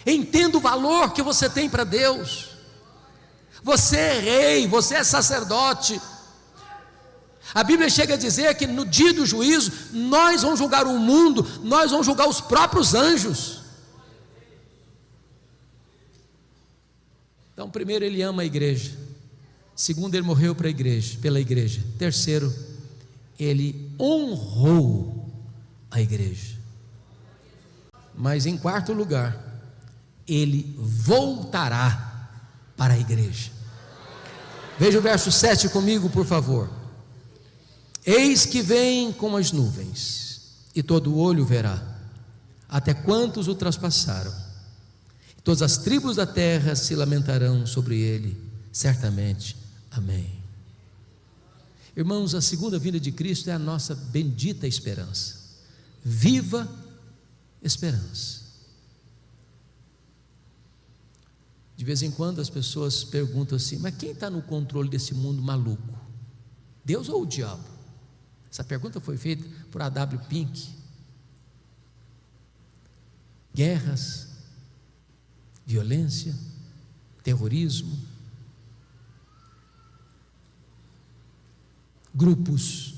Entenda o valor que você tem para Deus. Você é rei, você é sacerdote. A Bíblia chega a dizer que no dia do juízo nós vamos julgar o mundo, nós vamos julgar os próprios anjos. Então, primeiro, Ele ama a igreja. Segundo, Ele morreu para a igreja, pela igreja. Terceiro, Ele honrou a igreja. Mas em quarto lugar, Ele voltará para a igreja. Veja o verso 7 comigo, por favor. Eis que vem com as nuvens, e todo olho verá, até quantos o traspassaram. Todas as tribos da terra se lamentarão sobre ele, certamente. Amém. Irmãos, a segunda vinda de Cristo é a nossa bendita esperança. Viva esperança. De vez em quando as pessoas perguntam assim: mas quem está no controle desse mundo maluco? Deus ou o diabo? Essa pergunta foi feita por A.W. Pink. Guerras, violência, terrorismo, grupos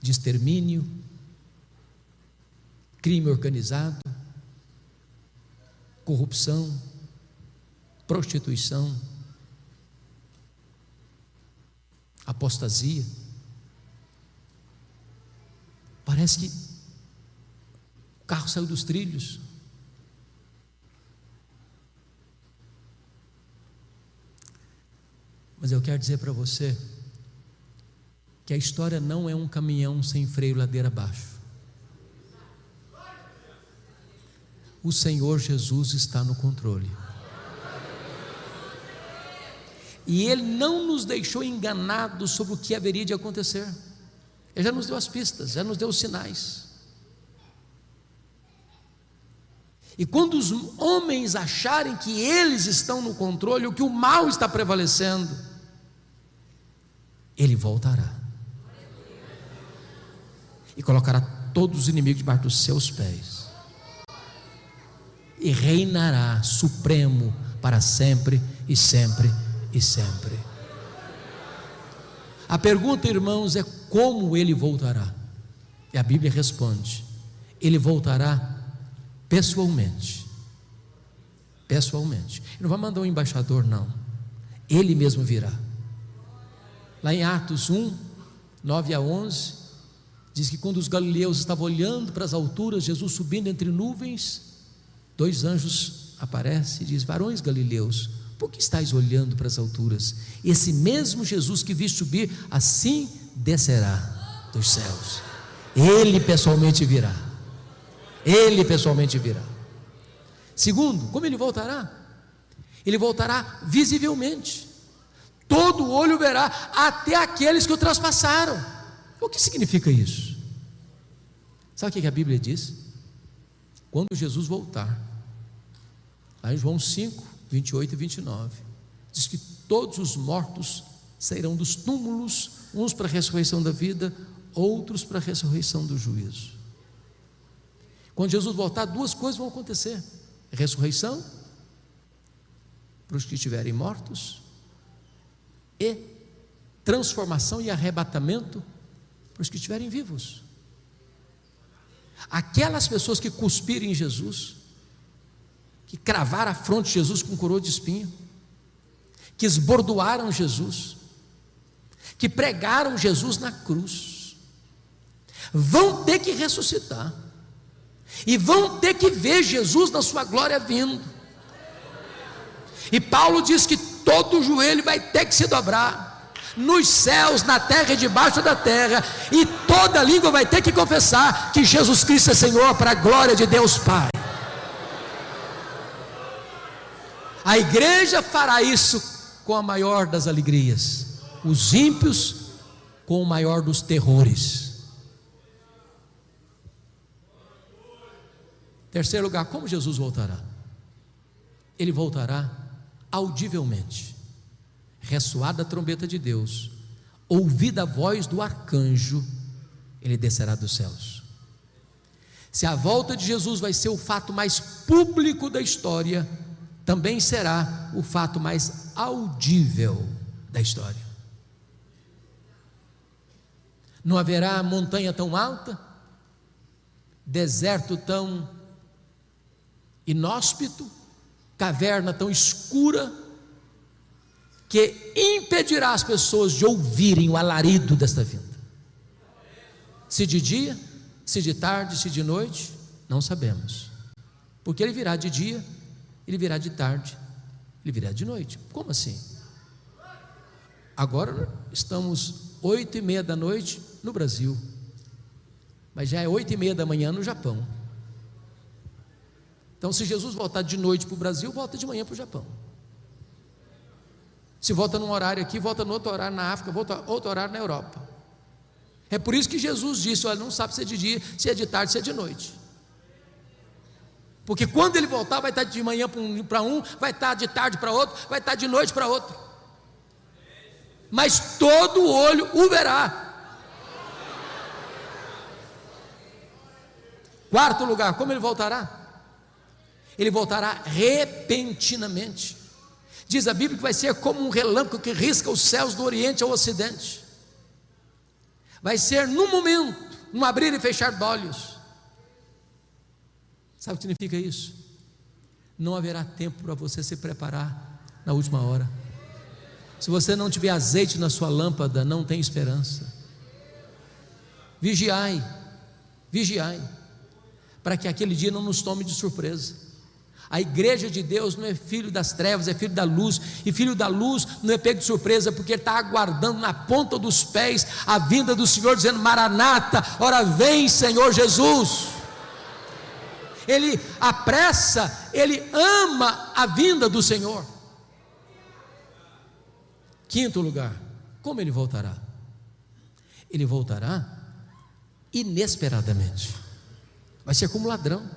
de extermínio, crime organizado, corrupção, prostituição, apostasia. Parece que o carro saiu dos trilhos. Mas eu quero dizer para você que a história não é um caminhão sem freio ladeira abaixo. O Senhor Jesus está no controle. E Ele não nos deixou enganados sobre o que haveria de acontecer. Ele já nos deu as pistas, já nos deu os sinais. E quando os homens acharem que eles estão no controle, ou que o mal está prevalecendo, Ele voltará e colocará todos os inimigos debaixo dos seus pés, e reinará supremo para sempre e sempre e sempre. A pergunta, irmãos, é como Ele voltará? E a Bíblia responde: Ele voltará pessoalmente. Pessoalmente. Ele não vai mandar um embaixador, não. Ele mesmo virá. Lá em Atos 1, 9 a 11, diz que quando os galileus estavam olhando para as alturas, Jesus subindo entre nuvens, dois anjos aparecem e diz: varões galileus, por que estáis olhando para as alturas? Esse mesmo Jesus que vi subir, assim descerá dos céus. Ele pessoalmente virá. Ele pessoalmente virá. Segundo, como Ele voltará? Ele voltará visivelmente. todo olho verá, até aqueles que o transpassaram. O que significa isso? Sabe o que a Bíblia diz? Quando Jesus voltar, lá em João 5, 28 e 29, diz que todos os mortos sairão dos túmulos, uns para a ressurreição da vida, outros para a ressurreição do juízo. Quando Jesus voltar, duas coisas vão acontecer: ressurreição para os que estiverem mortos, e transformação e arrebatamento para os que estiverem vivos. Aquelas pessoas que cuspirem em Jesus, que cravaram a fronte de Jesus com coroa de espinho, que esbordoaram Jesus, que pregaram Jesus na cruz, vão ter que ressuscitar, e vão ter que ver Jesus na sua glória vindo. E Paulo diz que todo joelho vai ter que se dobrar, nos céus, na terra e debaixo da terra, e toda língua vai ter que confessar que Jesus Cristo é Senhor, para a glória de Deus Pai. A igreja fará isso com a maior das alegrias, os ímpios com o maior dos terrores. Terceiro lugar, como Jesus voltará? Ele voltará audivelmente, ressoada a trombeta de Deus, ouvida a voz do arcanjo, ele descerá dos céus. Se a volta de Jesus vai ser o fato mais público da história, também será o fato mais audível da história. Não haverá montanha tão alta, deserto tão inóspito, caverna tão escura, que impedirá as pessoas de ouvirem o alarido desta vinda. Se de dia, se de tarde, se de noite, não sabemos, porque ele virá de dia, ele virá de tarde, ele virá de noite. Como assim? Agora estamos 8:30 da noite no Brasil, mas já é 8:30 da manhã no Japão. Então, se Jesus voltar de noite para o Brasil, volta de manhã para o Japão. Se volta num horário aqui, volta no outro horário na África, volta outro horário na Europa. É por isso que Jesus disse: olha, não sabe se é de dia, se é de tarde, se é de noite. Porque quando ele voltar, vai estar de manhã para um, vai estar de tarde para outro, vai estar de noite para outro. Mas todo olho o verá. Quarto lugar, como ele voltará? Ele voltará repentinamente. Diz a Bíblia que vai ser como um relâmpago que risca os céus do Oriente ao Ocidente. Vai ser num momento, num abrir e fechar de olhos. Sabe o que significa isso? Não haverá tempo para você se preparar na última hora. Se você não tiver azeite na sua lâmpada, não tem esperança. Vigiai, vigiai, para que aquele dia não nos tome de surpresa. A igreja de Deus não é filho das trevas, é filho da luz, e filho da luz não é pego de surpresa, porque ele está aguardando na ponta dos pés a vinda do Senhor, dizendo: Maranata, ora vem Senhor Jesus. Ele apressa, ele ama a vinda do Senhor. Quinto lugar, como ele voltará? Ele voltará inesperadamente. Vai ser como ladrão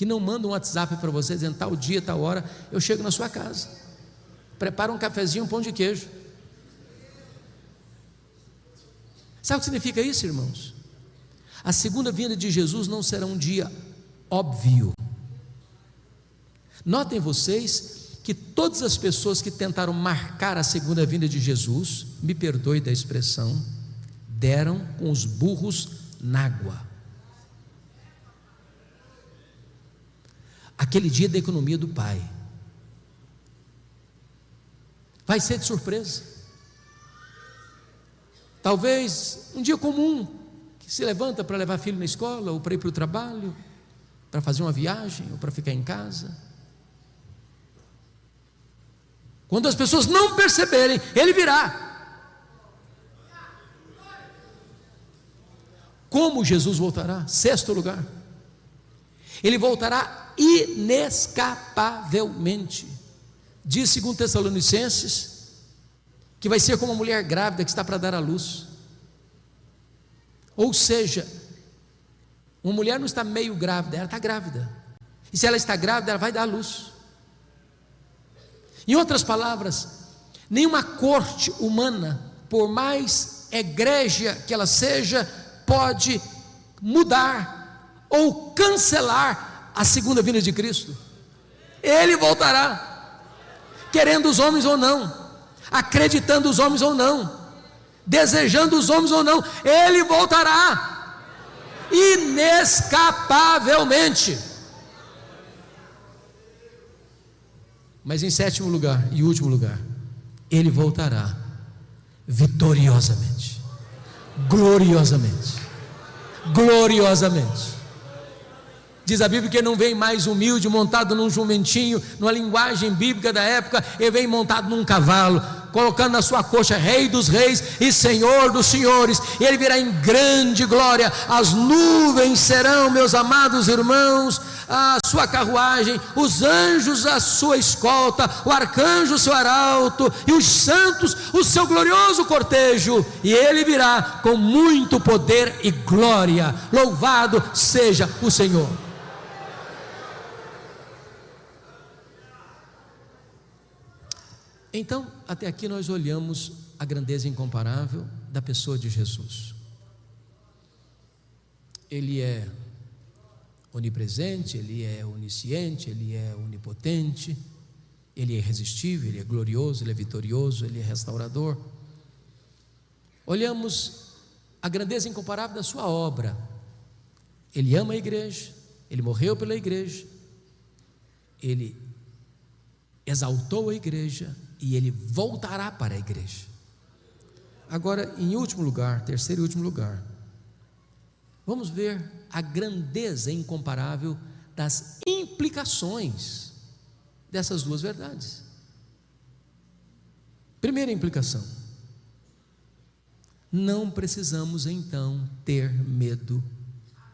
que não manda um WhatsApp para você dizendo: tal dia, tal hora, eu chego na sua casa, prepara um cafezinho, um pão de queijo. Sabe o que significa isso, irmãos? A segunda vinda de Jesus não será um dia óbvio. Notem vocês que todas as pessoas que tentaram marcar a segunda vinda de Jesus, me perdoe da expressão, deram com os burros na água. Aquele dia da economia do Pai vai ser de surpresa. Talvez um dia comum, que se levanta para levar filho na escola, ou para ir para o trabalho, para fazer uma viagem, ou para ficar em casa. Quando as pessoas não perceberem, ele virá. Como Jesus voltará? Sexto lugar, ele voltará inescapavelmente. Diz 2 Tessalonicenses que vai ser como uma mulher grávida que está para dar à luz. Ou seja, uma mulher não está meio grávida, ela está grávida. E se ela está grávida, ela vai dar à luz. Em outras palavras, nenhuma corte humana, por mais egrégia que ela seja, pode mudar ou cancelar a segunda vinda de Cristo. Ele voltará, querendo os homens ou não, acreditando os homens ou não, desejando os homens ou não, Ele voltará, inescapavelmente. Mas em sétimo lugar e último lugar, Ele voltará vitoriosamente, gloriosamente, gloriosamente. Diz a Bíblia que ele não vem mais humilde, montado num jumentinho, numa linguagem bíblica da época, ele vem montado num cavalo, colocando na sua coxa Rei dos Reis e Senhor dos Senhores. Ele virá em grande glória, as nuvens serão, meus amados irmãos, a sua carruagem, os anjos a sua escolta, o arcanjo o seu arauto, e os santos o seu glorioso cortejo, e ele virá com muito poder e glória. Louvado seja o Senhor. Então, até aqui nós olhamos a grandeza incomparável da pessoa de Jesus. Ele é onipresente, Ele é onisciente, Ele é onipotente, Ele é irresistível, Ele é glorioso, Ele é vitorioso, Ele é restaurador. Olhamos a grandeza incomparável da sua obra. Ele ama a igreja, Ele morreu pela igreja, Ele exaltou a igreja e Ele voltará para a igreja. Agora, em último lugar, terceiro e último lugar, vamos ver a grandeza incomparável das implicações dessas duas verdades. Primeira implicação: não precisamos então ter medo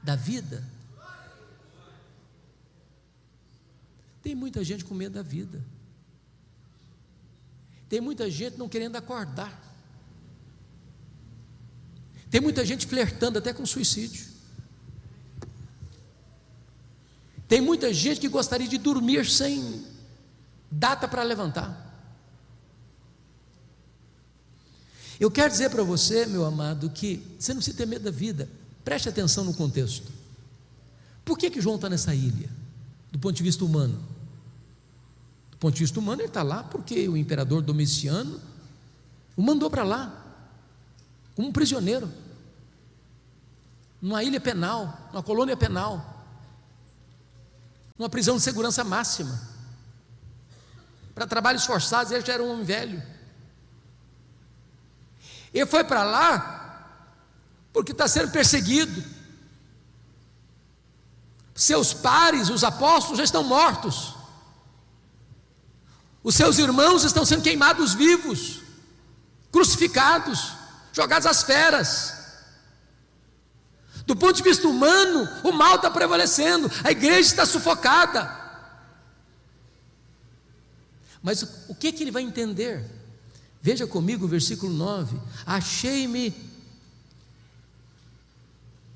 da vida. Tem muita gente com medo da vida. Tem muita gente não querendo acordar. Tem muita gente flertando até com suicídio. Tem muita gente que gostaria de dormir sem data para levantar. Eu quero dizer para você, meu amado, que você não precisa ter medo da vida. Preste atenção no contexto. Por que João está nessa ilha? Do ponto de vista humano. Do ponto de vista humano, ele está lá porque o imperador Domiciano o mandou para lá, como um prisioneiro, numa ilha penal, numa colônia penal, numa prisão de segurança máxima, para trabalhos forçados. Ele já era um homem velho. Ele foi para lá porque está sendo perseguido. Seus pares, os apóstolos, já estão mortos. Os seus irmãos estão sendo queimados vivos, crucificados, jogados às feras. Do ponto de vista humano, o mal está prevalecendo, a igreja está sufocada. Mas o que ele vai entender? Veja comigo o versículo 9: achei-me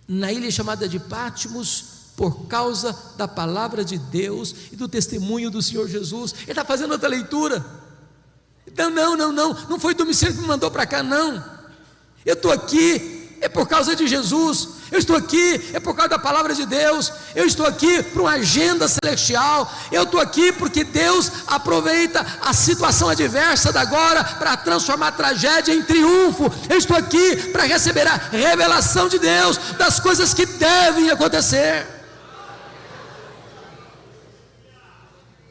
na ilha chamada de Patmos, por causa da palavra de Deus e do testemunho do Senhor Jesus. Ele está fazendo outra leitura. Então, não foi Domiciano que me mandou para cá, não. Eu estou aqui, é por causa de Jesus. Eu estou aqui, é por causa da palavra de Deus. Eu estou aqui para uma agenda celestial. Eu estou aqui porque Deus aproveita a situação adversa da agora para transformar a tragédia em triunfo. Eu estou aqui para receber a revelação de Deus das coisas que devem acontecer.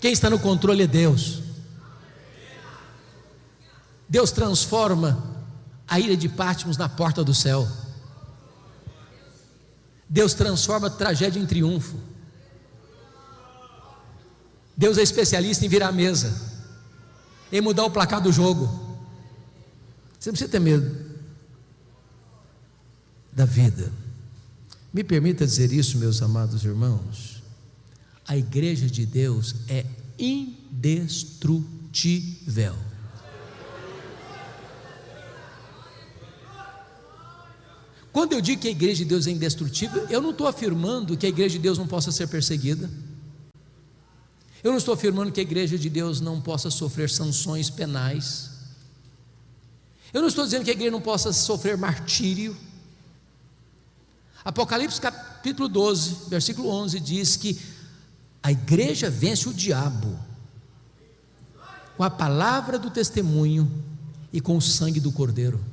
Quem está no controle é Deus. Deus transforma a ilha de Patmos na porta do céu. Deus transforma a tragédia em triunfo. Deus é especialista em virar a mesa, em mudar o placar do jogo. Você não precisa ter medo da vida. Me permita dizer isso, meus amados irmãos. A igreja de Deus é indestrutível. Quando eu digo que a igreja de Deus é indestrutível, eu não estou afirmando que a igreja de Deus não possa ser perseguida. Eu não estou afirmando que a igreja de Deus não possa sofrer sanções penais. Eu não estou dizendo que a igreja não possa sofrer martírio. Apocalipse capítulo 12, versículo 11 diz que a igreja vence o diabo com a palavra do testemunho e com o sangue do Cordeiro.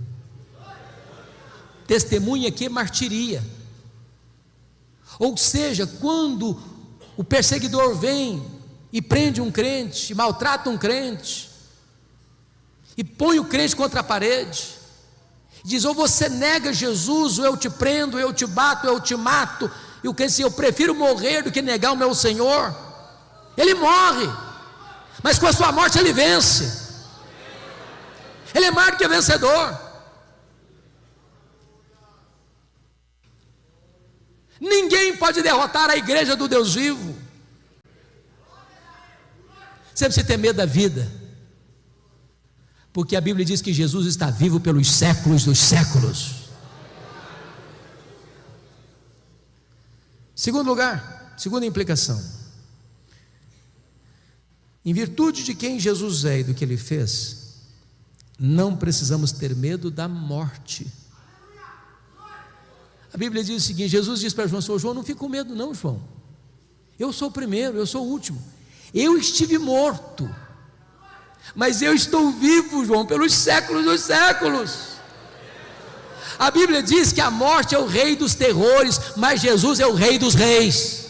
Testemunha aqui é martiria. Ou seja, quando o perseguidor vem e prende um crente, maltrata um crente, e põe o crente contra a parede, diz: ou você nega Jesus, ou eu te prendo, ou eu te bato, ou eu te mato. E o crente diz: eu prefiro morrer do que negar o meu Senhor. Ele morre, mas com a sua morte ele vence. Ele é mais do que vencedor. Ninguém pode derrotar a igreja do Deus vivo. Você precisa ter medo da vida, porque a Bíblia diz que Jesus está vivo pelos séculos dos séculos. Segundo lugar, segunda implicação: em virtude de quem Jesus é e do que Ele fez, não precisamos ter medo da morte. A Bíblia diz o seguinte: Jesus disse para João: João, não fica com medo não, João, eu sou o primeiro, eu sou o último. Eu estive morto, mas eu estou vivo, João, pelos séculos dos séculos. A Bíblia diz que a morte é o rei dos terrores, mas Jesus é o rei dos reis.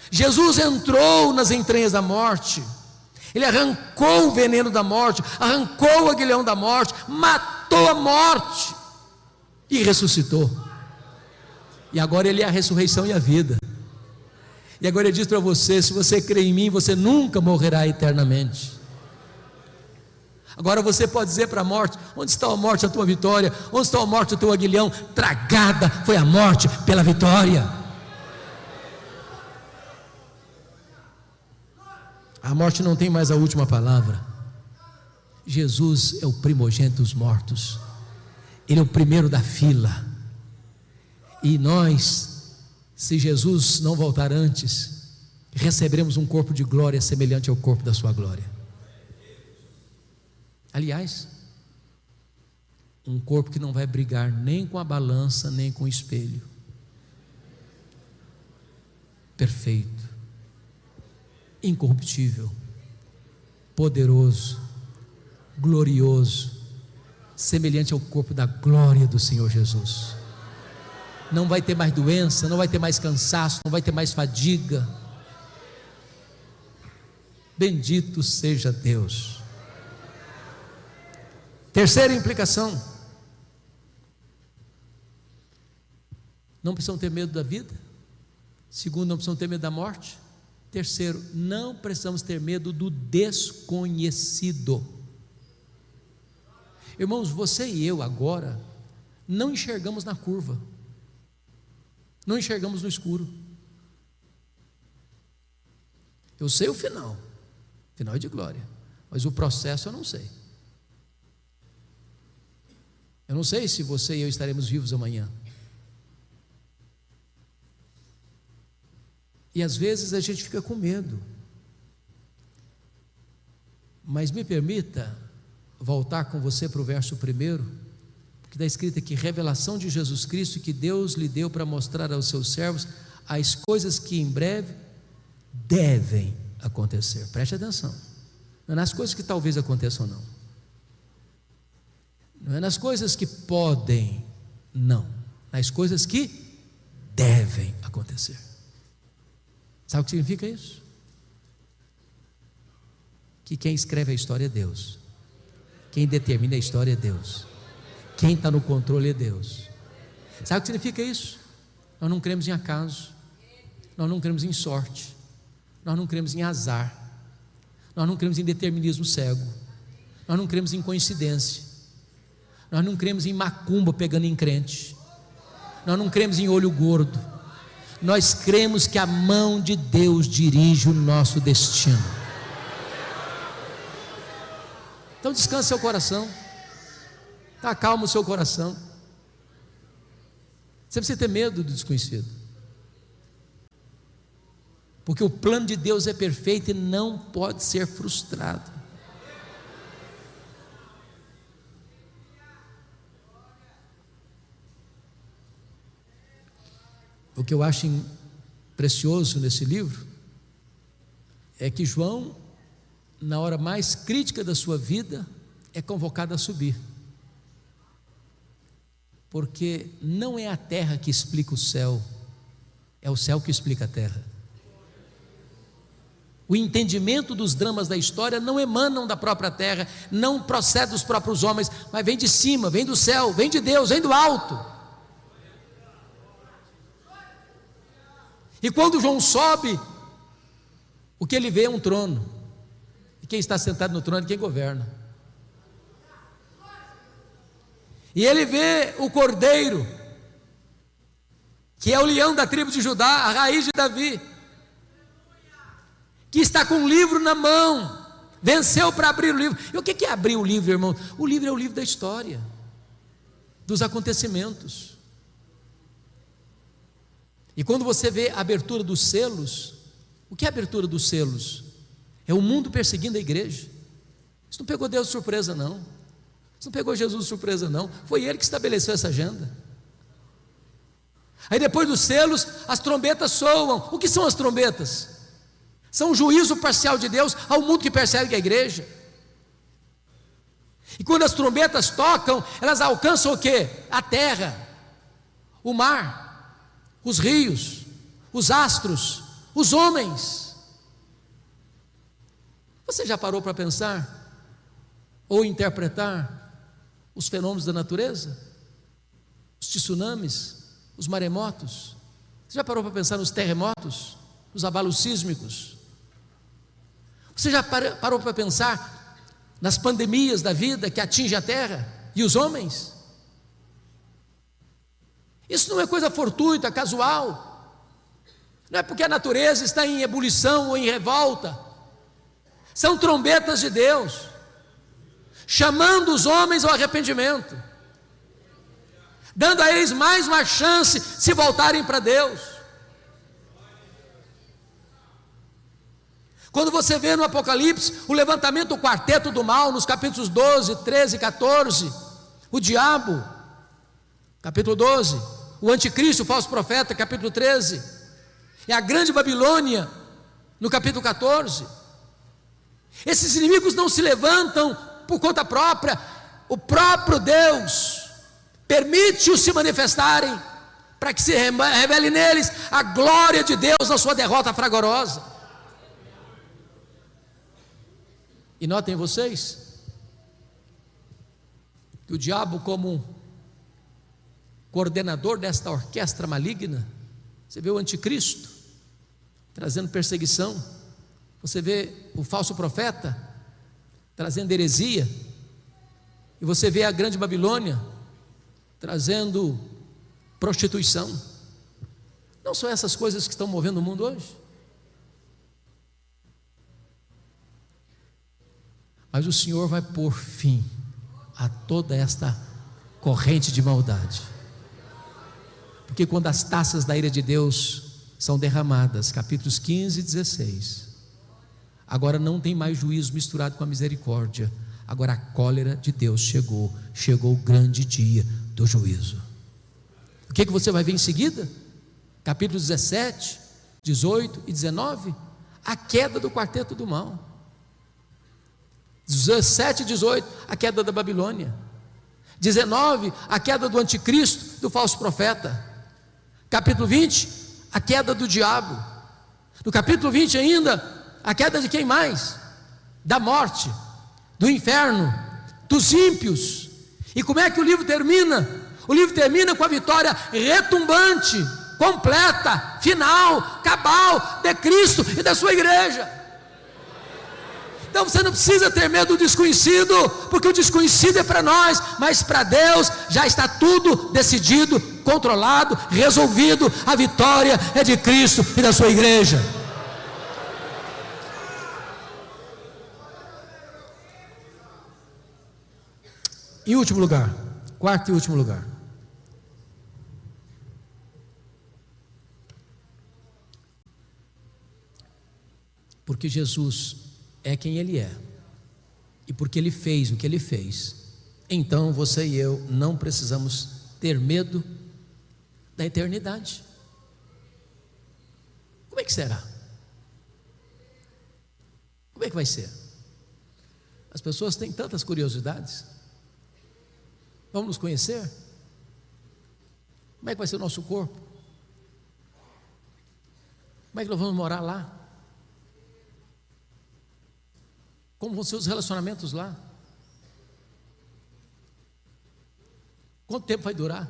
Jesus entrou nas entranhas da morte, Ele arrancou o veneno da morte, arrancou o aguilhão da morte, matou a morte e ressuscitou. E agora Ele é a ressurreição e a vida. E agora Ele diz para você: se você crê em mim, você nunca morrerá eternamente. Agora você pode dizer para a morte: onde está a morte, a tua vitória? Onde está a morte, o teu aguilhão? Tragada foi a morte pela vitória. A morte não tem mais a última palavra. Jesus é o primogênito dos mortos, Ele é o primeiro da fila. E nós, se Jesus não voltar antes, receberemos um corpo de glória semelhante ao corpo da sua glória. Aliás, um corpo que não vai brigar nem com a balança, nem com o espelho. Perfeito, incorruptível, poderoso, glorioso, semelhante ao corpo da glória do Senhor Jesus. Não vai ter mais doença, não vai ter mais cansaço, não vai ter mais fadiga. Bendito seja Deus. Terceira implicação: não precisam ter medo da vida. Segundo, não precisam ter medo da morte. Terceiro, não precisamos ter medo do desconhecido. Irmãos, você e eu agora não enxergamos na curva, não enxergamos no escuro. Eu sei o final é de glória, mas o processo eu não sei. Eu não sei se você e eu estaremos vivos amanhã. E às vezes a gente fica com medo. Mas me permita voltar com você para o verso 1, que está escrito aqui: revelação de Jesus Cristo que Deus lhe deu para mostrar aos seus servos as coisas que em breve devem acontecer. Preste atenção, não é nas coisas que talvez aconteçam, não é nas coisas que podem, não, nas coisas que devem acontecer. Sabe o que significa isso? Que quem escreve a história é Deus, quem determina a história é Deus, quem está no controle é Deus. Sabe o que significa isso? Nós não cremos em acaso, nós não cremos em sorte, nós não cremos em azar, nós não cremos em determinismo cego, nós não cremos em coincidência, nós não cremos em macumba pegando em crente, nós não cremos em olho gordo. Nós cremos que a mão de Deus dirige o nosso destino. Então descanse seu coração. Acalma o seu coração. Você precisa ter medo do desconhecido, porque o plano de Deus é perfeito e não pode ser frustrado. O que eu acho precioso nesse livro é que João, na hora mais crítica da sua vida, é convocado a subir, porque não é a terra que explica o céu, é o céu que explica a terra. O entendimento dos dramas da história não emanam da própria terra, não procede dos próprios homens, mas vem de cima, vem do céu, vem de Deus, vem do alto. E quando João sobe, o que ele vê é um trono, e quem está sentado no trono é quem governa. E ele vê o Cordeiro, que é o leão da tribo de Judá, a raiz de Davi, que está com um livro na mão, venceu para abrir o livro. E o que é abrir o livro, irmão? O livro é o livro da história, dos acontecimentos. E quando você vê a abertura dos selos, o que é a abertura dos selos? É o mundo perseguindo a igreja. Isso não pegou Deus de surpresa, não. Isso não pegou Jesus de surpresa, não. Foi Ele que estabeleceu essa agenda. Aí depois dos selos, as trombetas soam. O que são as trombetas? São o juízo parcial de Deus ao mundo que persegue a igreja. E quando as trombetas tocam, elas alcançam o quê? A terra, o mar, os rios, os astros, os homens. Você já parou para pensar ou interpretar os fenômenos da natureza? Os tsunamis, os maremotos? Você já parou para pensar nos terremotos, nos abalos sísmicos? Você já parou para pensar nas pandemias da vida que atingem a terra e os homens? Isso não é coisa fortuita, casual. Não é porque a natureza está em ebulição ou em revolta. São trombetas de Deus, chamando os homens ao arrependimento, dando a eles mais uma chance se voltarem para Deus. Quando você vê no Apocalipse o levantamento do quarteto do mal, nos capítulos 12, 13 e 14, o diabo, capítulo 12, o anticristo, o falso profeta, capítulo 13, e a grande Babilônia, no capítulo 14, esses inimigos não se levantam por conta própria, o próprio Deus permite-os se manifestarem, para que se revele neles a glória de Deus na sua derrota fragorosa. E notem vocês, que o diabo, como coordenador desta orquestra maligna, você vê o anticristo trazendo perseguição, você vê o falso profeta trazendo heresia, e você vê a grande Babilônia trazendo prostituição. Não são essas coisas que estão movendo o mundo hoje? Mas o Senhor vai pôr fim a toda esta corrente de maldade, porque quando as taças da ira de Deus são derramadas, capítulos 15 e 16, agora não tem mais juízo misturado com a misericórdia, agora a cólera de Deus chegou o grande dia do juízo. O que você vai ver em seguida? Capítulos 17, 18 e 19, a queda do quarteto do mal. 17 e 18, a queda da Babilônia. 19, a queda do anticristo, do falso profeta. Capítulo 20, a queda do diabo. No capítulo 20 ainda, a queda de quem mais? Da morte, do inferno, dos ímpios. E como é que o livro termina? O livro termina com a vitória retumbante, completa, final, cabal de Cristo e da sua igreja. Então você não precisa ter medo do desconhecido, porque o desconhecido é para nós, mas para Deus já está tudo decidido, controlado, resolvido. A vitória é de Cristo e da sua igreja. Em último lugar, Quarto e último lugar. Porque Jesus é quem Ele é, e porque Ele fez o que Ele fez, então você e eu não precisamos ter medo da eternidade. Como é que será? Como é que vai ser? As pessoas têm tantas curiosidades. Vamos nos conhecer? Como é que vai ser o nosso corpo? Como é que nós vamos morar lá? Como vão ser os relacionamentos lá? Quanto tempo vai durar?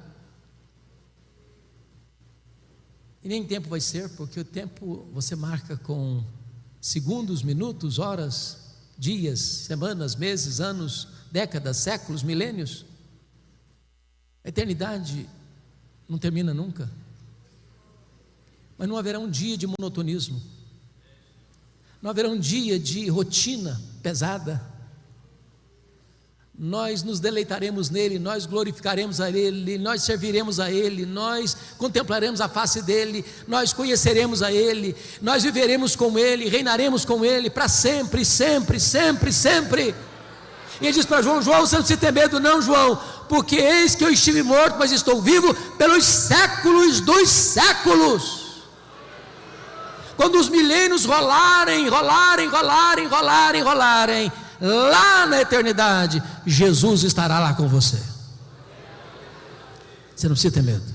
E nem tempo vai ser, porque o tempo você marca com segundos, minutos, horas, dias, semanas, meses, anos, décadas, séculos, milênios. A eternidade não termina nunca. Mas não haverá um dia de monotonismo, não haverá um dia de rotina pesada. Nós nos deleitaremos nele, nós glorificaremos a ele, nós serviremos a ele, nós contemplaremos a face dele, nós conheceremos a ele, nós viveremos com ele, reinaremos com ele para sempre, sempre, sempre, sempre. E ele diz para João: João, você não precisa ter medo não, João, porque eis que eu estive morto, mas estou vivo pelos séculos dos séculos. Quando os milênios rolarem, lá na eternidade, Jesus estará lá com você. Você não precisa ter medo.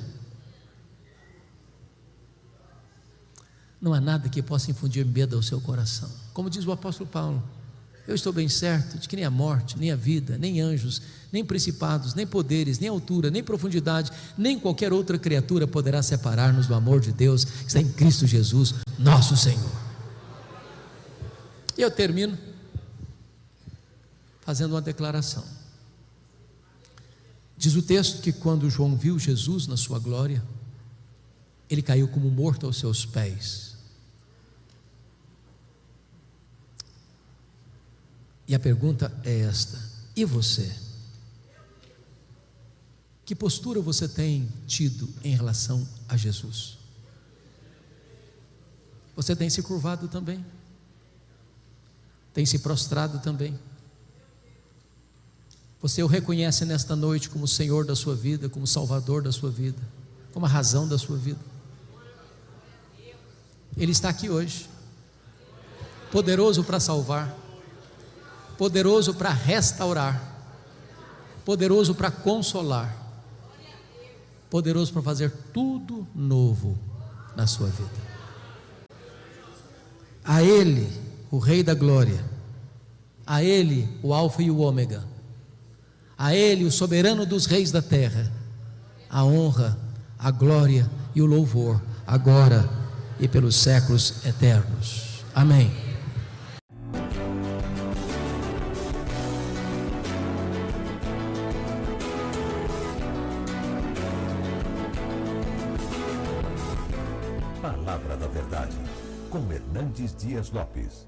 Não há nada que possa infundir medo ao seu coração. Como diz o apóstolo Paulo: eu estou bem certo de que nem a morte, nem a vida, nem anjos, nem principados, nem poderes, nem altura, nem profundidade, nem qualquer outra criatura poderá separar-nos do amor de Deus que está em Cristo Jesus, nosso Senhor. E eu termino fazendo uma declaração. Diz o texto que quando João viu Jesus na sua glória, ele caiu como morto aos seus pés. E a pergunta é esta: e você? Que postura você tem tido em relação a Jesus? Você tem se curvado também? Tem se prostrado também? Você o reconhece nesta noite como Senhor da sua vida, como Salvador da sua vida, como a razão da sua vida? Ele está aqui hoje, poderoso para salvar, poderoso para restaurar, poderoso para consolar, poderoso para fazer tudo novo na sua vida. A Ele, o Rei da Glória, a Ele, o Alfa e o Ômega, a Ele, o soberano dos reis da terra, a honra, a glória e o louvor, agora e pelos séculos eternos. Amém. Palavra da Verdade, com Hernandes Dias Lopes.